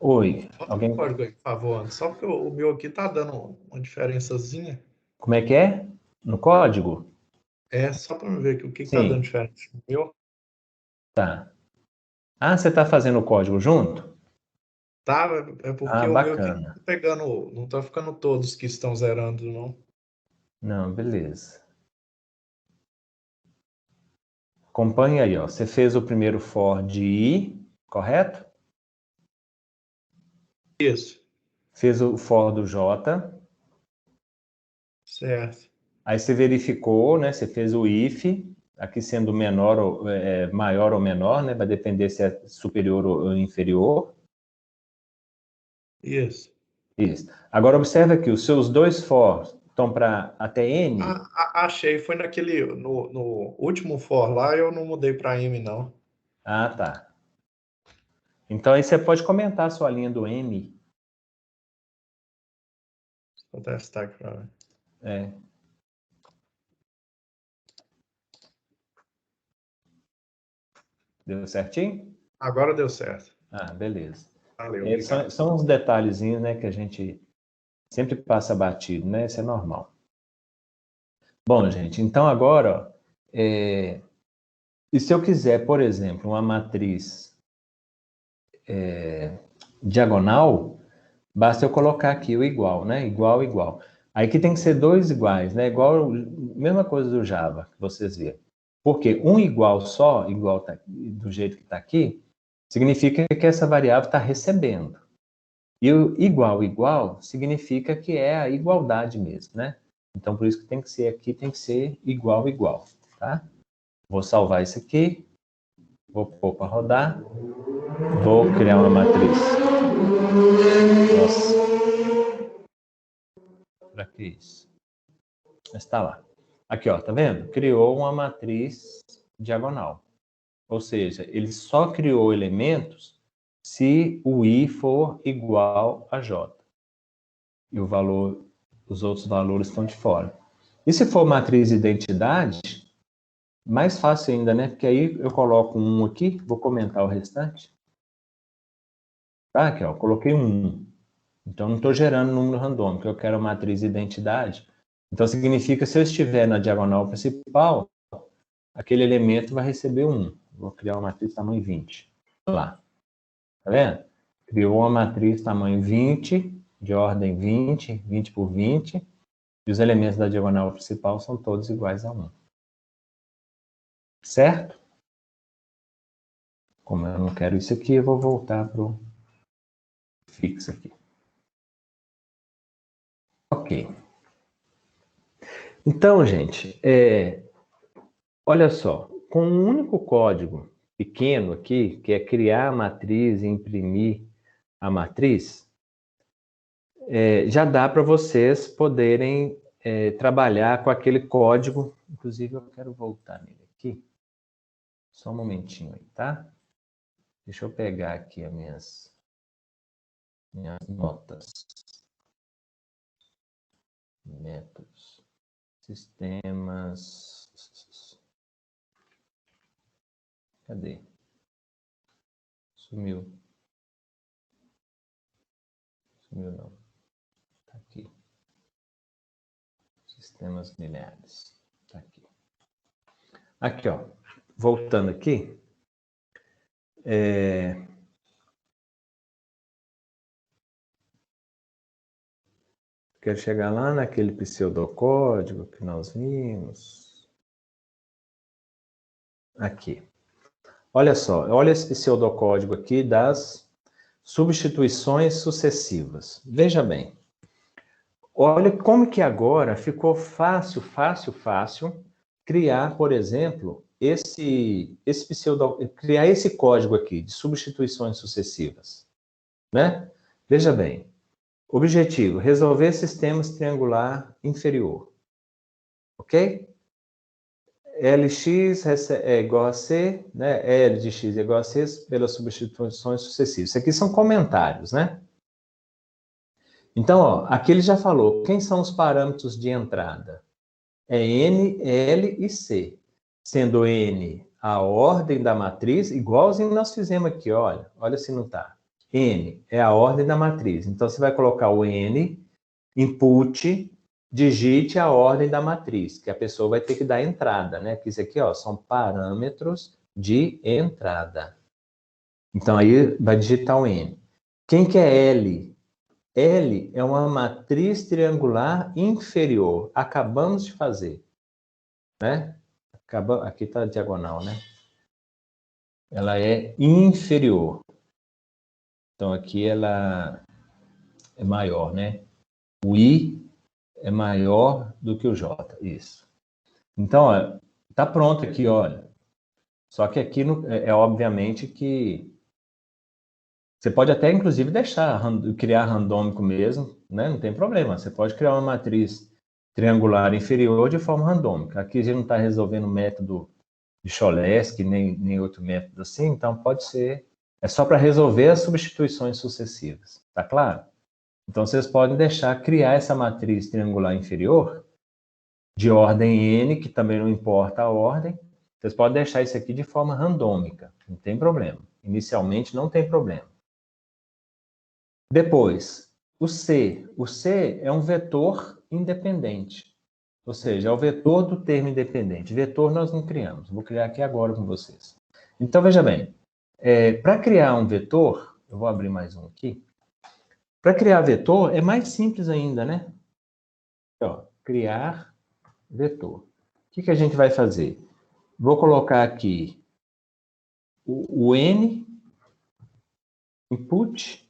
Oi, alguém... Pode, por favor, só porque o meu aqui tá dando uma diferençazinha. Como é que é? No código? É, só para eu ver aqui o que tá dando Sim, diferença no meu. tá. Ah, você está fazendo o código junto? Tá, é porque Ah, o meu aqui não bacana. tá pegando, não tá ficando todos que estão zerando, não. Não, beleza. Acompanha aí, ó. Você fez o primeiro for de I, correto? Isso, Fez o for do J. certo. Aí você verificou, né? Você fez o if, aqui sendo menor ou, maior ou menor, né? Vai depender se é superior ou inferior. Isso. Isso. Agora observe aqui, os seus dois for estão para até N. Achei, foi no último for lá, eu não mudei para M, não. Ah, tá. Então aí você pode comentar a sua linha do M. Vou testar aqui para ver. É. Deu certinho? Agora deu certo. Ah, beleza. Valeu, São, obrigado. são uns detalhezinhos, né, que a gente sempre passa batido, né? Isso é normal. Bom, gente, então agora, ó, e se eu quiser, por exemplo, uma matriz diagonal, basta eu colocar aqui o igual, né? Igual, igual. Aí que tem que ser dois iguais, né? Igual, mesma coisa do Java, que vocês viram. Porque um igual só, igual tá, do jeito que está aqui, significa que essa variável está recebendo. E o igual, igual, significa que é a igualdade mesmo, né? Então, por isso que tem que ser aqui, tem que ser igual, igual, tá? Vou salvar isso aqui. Vou pôr para rodar. Vou criar uma matriz. Nossa. Para que isso? Está lá. Aqui, ó, tá vendo? Criou uma matriz diagonal. Ou seja, ele só criou elementos se o I for igual a J. E o valor, os outros valores estão de fora. E se for matriz identidade, mais fácil ainda, né? Porque aí eu coloco um aqui, vou comentar o restante. Tá, aqui, ó, coloquei um. Então, não estou gerando número randômico, eu quero a matriz identidade. Então, significa que se eu estiver na diagonal principal, aquele elemento vai receber 1. Vou criar uma matriz tamanho 20. Lá. Tá vendo? Criou uma matriz tamanho 20, de ordem 20, 20 por 20, e os elementos da diagonal principal são todos iguais a 1. Certo? Como eu não quero isso aqui, eu vou voltar para o fixo aqui. Ok. Então, gente, olha só, com um único código pequeno aqui, que é criar a matriz e imprimir a matriz, já dá para vocês poderem trabalhar com aquele código. Inclusive, eu quero voltar nele aqui. Só um momentinho aí, tá? Deixa eu pegar aqui as minhas notas. Métodos. Sistemas. Cadê? Sumiu. Sumiu não. Tá aqui. Sistemas lineares. Tá aqui. Aqui, ó. Voltando aqui. Quero chegar lá naquele pseudocódigo que nós vimos. Aqui. Olha só, olha esse pseudocódigo aqui das substituições sucessivas. Veja bem. Olha como que agora ficou fácil criar, por exemplo, criar esse código aqui de substituições sucessivas, né? Veja bem. Objetivo: resolver sistemas triangular inferior. Ok? Lx é igual a C, né? L de x é igual a C pelas substituições sucessivas. Isso aqui são comentários, né? Então, ó, aqui ele já falou. Quem são os parâmetros de entrada? É N, L e C. Sendo N a ordem da matriz, igualzinho nós fizemos aqui, olha. Olha se não tá. N é a ordem da matriz. Então, você vai colocar o N, input, digite a ordem da matriz, que a pessoa vai ter que dar entrada, né? Que isso aqui, ó, são parâmetros de entrada. Então, aí vai digitar o N. Quem que é L? L é uma matriz triangular inferior. Acabamos de fazer, né? Aqui está a diagonal, né? Ela é inferior. Então, aqui ela é maior, né? O I é maior do que o J, isso. Então, ó, tá pronto aqui, olha. Só que aqui obviamente que você pode até, inclusive, criar randômico mesmo, né? Não tem problema. Você pode criar uma matriz triangular inferior de forma randômica. Aqui a gente não está resolvendo o método de Cholesky, nem outro método assim, então pode ser. É só para resolver as substituições sucessivas, tá claro? Então vocês podem criar essa matriz triangular inferior de ordem n, que também não importa a ordem. Vocês podem deixar isso aqui de forma randômica, não tem problema. Inicialmente não tem problema. Depois, o C. O C é um vetor independente. Ou seja, é o vetor do termo independente. Vetor nós não criamos. Vou criar aqui agora com vocês. Então, veja bem. Para criar um vetor, eu vou abrir mais um aqui. Para criar vetor, é mais simples ainda, né? Ó, criar vetor. O que a gente vai fazer? Vou colocar aqui o N, input,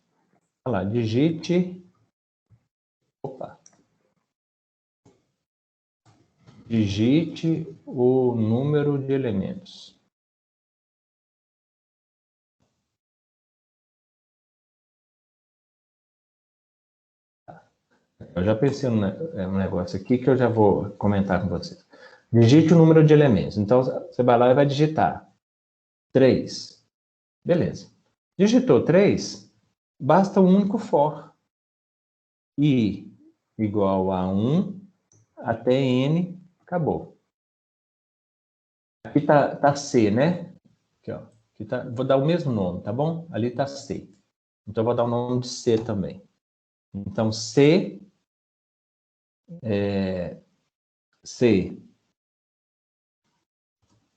olha lá, digite o número de elementos. Eu já pensei num negócio aqui que eu já vou comentar com vocês. Digite o número de elementos. Então, você vai lá e vai digitar 3. Beleza. Digitou 3, basta um único for. I igual a 1 até N, acabou. Aqui tá C, né? Aqui, ó. Aqui vou dar o mesmo nome, tá bom? Ali tá C. Então, eu vou dar o nome de C também. Então, C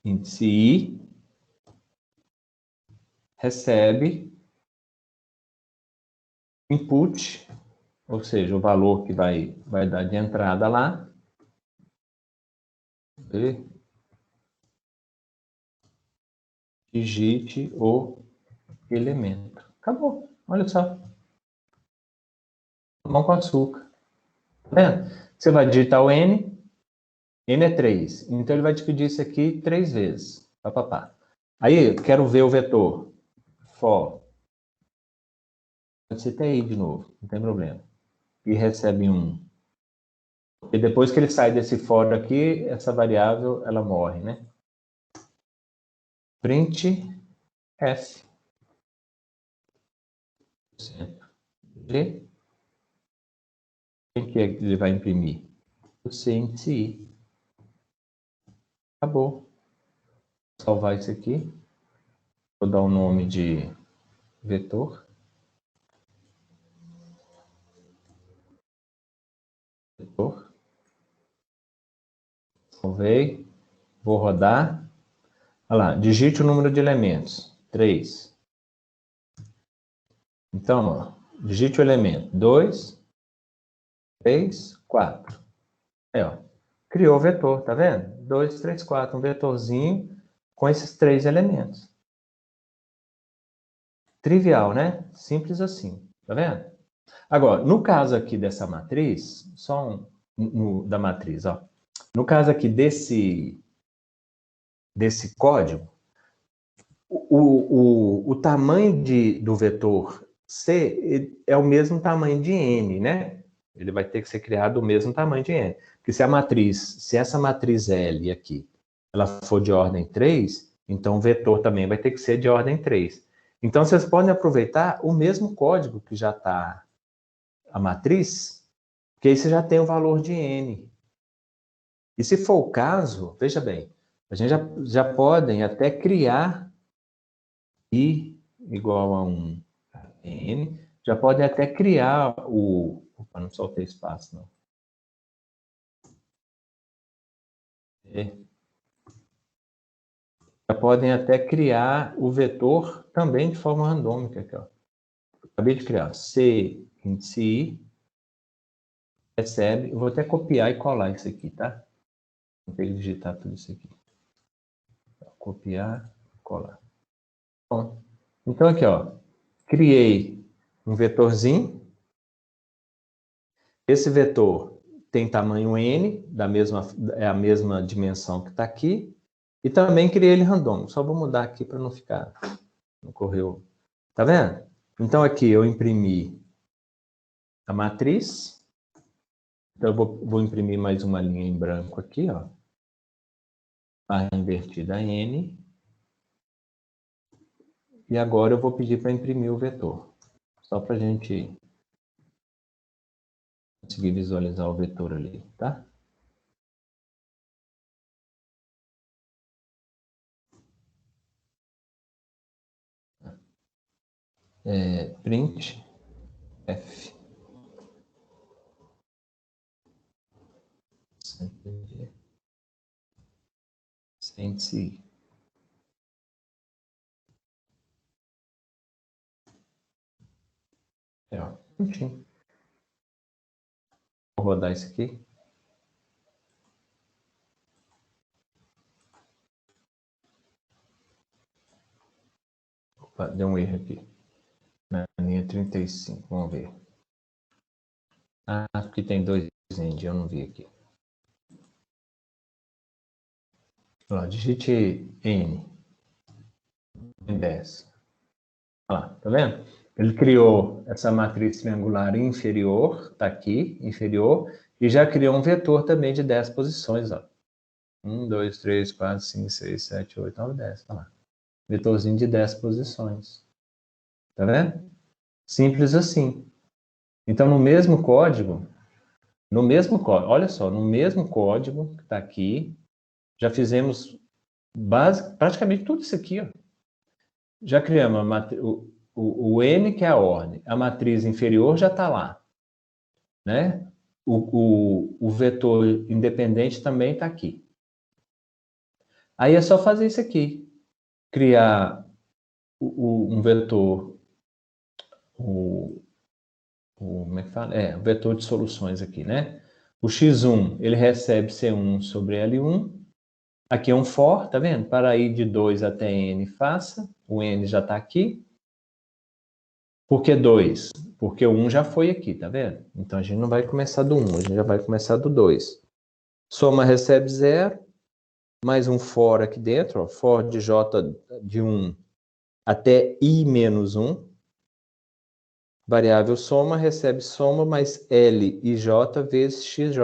índice I, recebe input, ou seja, o valor que vai dar de entrada lá. E digite o elemento. Acabou. Olha só. Mão com açúcar. Tá vendo? Você vai digitar o N. N é 3. Então, ele vai dividir isso aqui 3 vezes. Pá, pá, pá. Aí, quero ver o vetor. For. Pode ser até I de novo. Não tem problema. E recebe 1. E depois que ele sai desse for aqui, essa variável, ela morre, né? Print F. G. Quem que é que ele vai imprimir? O C índice I. Acabou. Vou salvar isso aqui. Vou dar o nome de vetor. Vetor. Salvei. Vou rodar. Olha lá, digite o número de elementos. 3. Então, ó, digite o elemento. 2, 3, 4. Aí, ó. Criou o vetor, tá vendo? 2, 3, 4. Um vetorzinho com esses 3 elementos. Trivial, né? Simples assim. Tá vendo? Agora, no caso aqui dessa matriz, da matriz, ó. No caso aqui desse código, o tamanho do vetor C é o mesmo tamanho de N, né? Ele vai ter que ser criado o mesmo tamanho de N. Porque se essa matriz L aqui, ela for de ordem 3, então o vetor também vai ter que ser de ordem 3. Então, vocês podem aproveitar o mesmo código que já está a matriz, porque aí você já tem o valor de N. E se for o caso, veja bem, a gente já podem até criar I igual a 1 N, já podem até criar o... Opa, não soltei espaço, não. Já podem até criar o vetor também de forma randômica. Aqui, ó. Acabei de criar C índice I, recebe, eu vou até copiar e colar isso aqui, tá? Vou ter que digitar tudo isso aqui. Copiar, colar. Bom, então aqui, ó, criei um vetorzinho. Esse vetor tem tamanho N, é a mesma dimensão que está aqui. E também criei ele randômico. Só vou mudar aqui para não ficar, não correu. Tá vendo? Então aqui eu imprimi a matriz. Então eu vou imprimir mais uma linha em branco aqui, ó. Barra invertida N. E agora eu vou pedir para imprimir o vetor. Só para a gente conseguir visualizar o vetor ali, tá? Print F. Sente-se. Ó, prontinho. Vou rodar isso aqui. Opa, deu um erro aqui. Na linha 35, vamos ver. Ah, aqui tem 2 end, eu não vi aqui. Ó, digite N. Em 10. Olha lá, tá vendo? Ele criou essa matriz triangular inferior, está aqui, inferior, e já criou um vetor também de 10 posições, ó. 1, 2, 3, 4, 5, 6, 7, 8, 9, 10, tá lá. Vetorzinho de 10 posições. Tá vendo? Simples assim. Então, no mesmo código, olha só, no mesmo código que está aqui, já fizemos praticamente tudo isso aqui, ó. Já criamos o N, que é a ordem. A matriz inferior já está lá, né? O vetor independente também está aqui. Aí é só fazer isso aqui. Criar um vetor, como é que fala? O vetor de soluções aqui, né? O x1, ele recebe C1 sobre L1. Aqui é um for, tá vendo? Para ir de 2 até n, faça. O n já está aqui. Por que 2? Porque o 1 já foi aqui, tá vendo? Então, a gente não vai começar do 1, a gente já vai começar do 2. Soma recebe 0, mais um for aqui dentro, ó, for de j de 1 até i menos 1. Variável soma recebe soma mais L e J vezes XJ.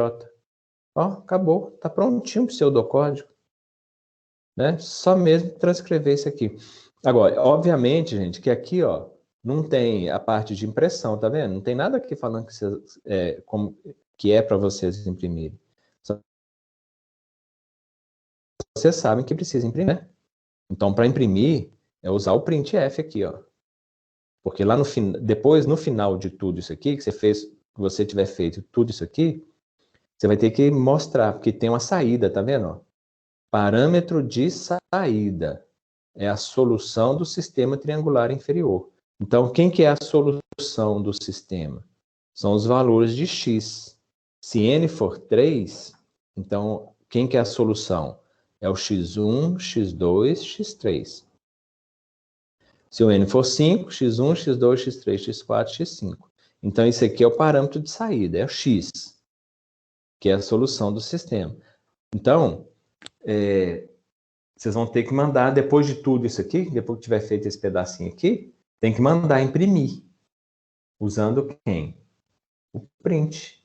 Ó, acabou. Tá prontinho o pseudocódigo. Né? Só mesmo transcrever isso aqui. Agora, obviamente, gente, que aqui, ó, não tem a parte de impressão, tá vendo? Não tem nada aqui falando que é para vocês imprimirem. Vocês sabem que precisa imprimir, né? Então, para imprimir, é usar o printf aqui, ó. Porque lá depois, no final de tudo isso aqui, que você tiver feito tudo isso aqui, você vai ter que mostrar, porque tem uma saída, tá vendo? Ó? Parâmetro de saída é a solução do sistema triangular inferior. Então, quem que é a solução do sistema? São os valores de x. Se n for 3, então, quem que é a solução? É o x1, x2, x3. Se o n for 5, x1, x2, x3, x4, x5. Então, isso aqui é o parâmetro de saída, é o x, que é a solução do sistema. Então, vocês vão ter que mandar, depois de tudo isso aqui, depois que tiver feito esse pedacinho aqui, tem que mandar imprimir. Usando quem? O print.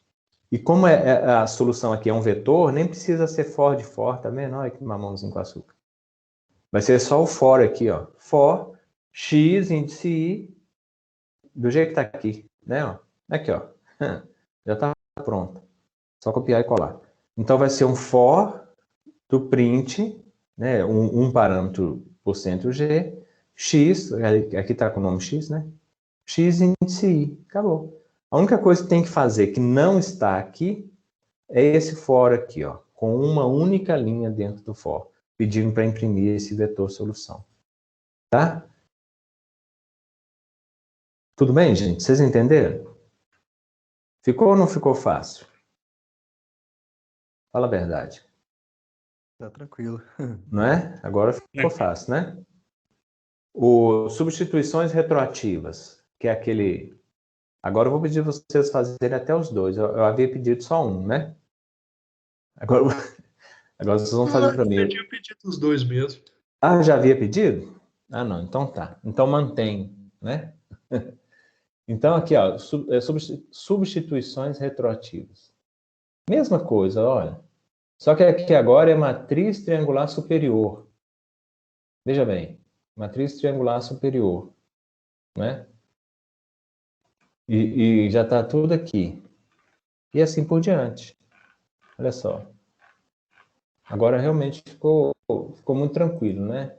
E como a solução aqui é um vetor, nem precisa ser for de for, tá vendo? Olha que mamãozinho com açúcar. Vai ser só o for aqui, ó. For x índice i, do jeito que tá aqui, né? Ó. Aqui, ó. Já tá pronto. Só copiar e colar. Então vai ser um for do print, né? Um parâmetro %g, x, aqui tá com o nome x, né? X índice i. Acabou. A única coisa que tem que fazer que não está aqui é esse for aqui, ó, com uma única linha dentro do for, pedindo para imprimir esse vetor solução. Tá? Tudo bem, gente? Vocês entenderam? Ficou ou não ficou fácil? Fala a verdade. Tá tranquilo. Não é? Agora ficou fácil, né? Substituições retroativas, que é aquele... Agora eu vou pedir vocês fazerem até os dois. Eu havia pedido só um, né? Agora vocês vão fazer para mim. Eu tinha pedido os dois mesmo. Ah, já havia pedido? Ah, não. Então tá. Então mantém, né? Então aqui, ó, substituições retroativas. Mesma coisa, olha. Só que aqui agora é matriz triangular superior. Veja bem, matriz triangular superior, né? E já está tudo aqui. E assim por diante. Olha só. Agora realmente ficou muito tranquilo, né?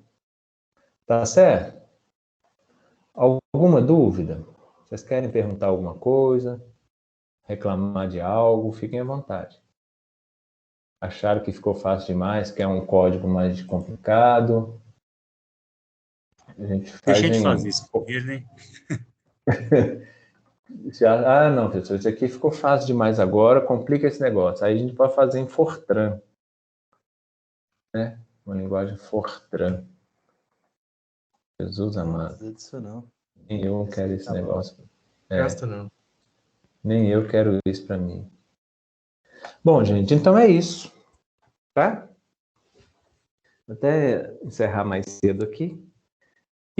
Tá certo? Alguma dúvida? Vocês querem perguntar alguma coisa? Reclamar de algo? Fiquem à vontade. Acharam que ficou fácil demais? Quer um código mais complicado? A gente faz Deixa a gente fazer isso primeiro, né? Ah, não, professor, isso aqui ficou fácil demais agora, complica esse negócio. Aí a gente pode fazer em Fortran, né? Uma linguagem Fortran. Jesus amado. Não disso não. Nem eu quero esse negócio. Gasta não. Nem eu quero isso para mim. Bom, gente, então é isso. Tá? Vou até encerrar mais cedo aqui.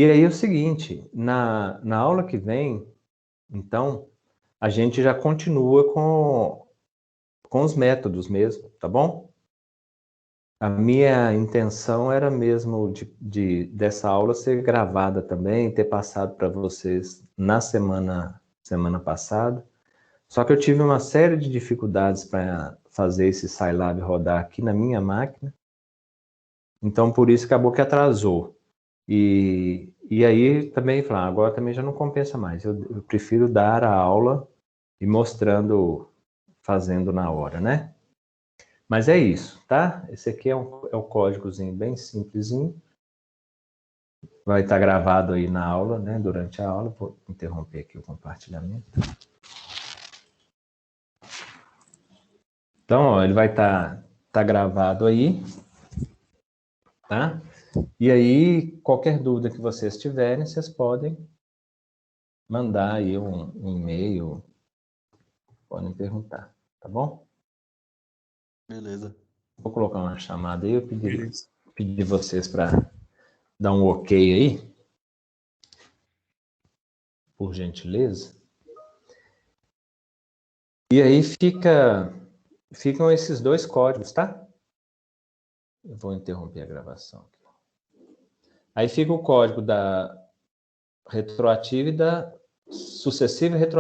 E aí é o seguinte, na aula que vem, então, a gente já continua com os métodos mesmo, tá bom? A minha intenção era mesmo dessa aula ser gravada também, ter passado para vocês na semana passada. Só que eu tive uma série de dificuldades para fazer esse Scilab rodar aqui na minha máquina. Então, por isso acabou que atrasou. E aí também, falar, agora também já não compensa mais. Eu prefiro dar a aula e mostrando, fazendo na hora, né? Mas é isso, tá? Esse aqui é o códigozinho bem simplesinho. Vai estar gravado aí na aula, né? Durante a aula. Vou interromper aqui o compartilhamento. Então, ó, ele vai estar gravado aí, tá? E aí, qualquer dúvida que vocês tiverem, vocês podem mandar aí um e-mail, podem perguntar, tá bom? Beleza. Vou colocar uma chamada aí, eu Beleza. pedi vocês para dar um ok aí, por gentileza. E aí ficam esses dois códigos, tá? Eu vou interromper a gravação aqui. Aí fica o código da retroativa e da sucessiva e retroativa.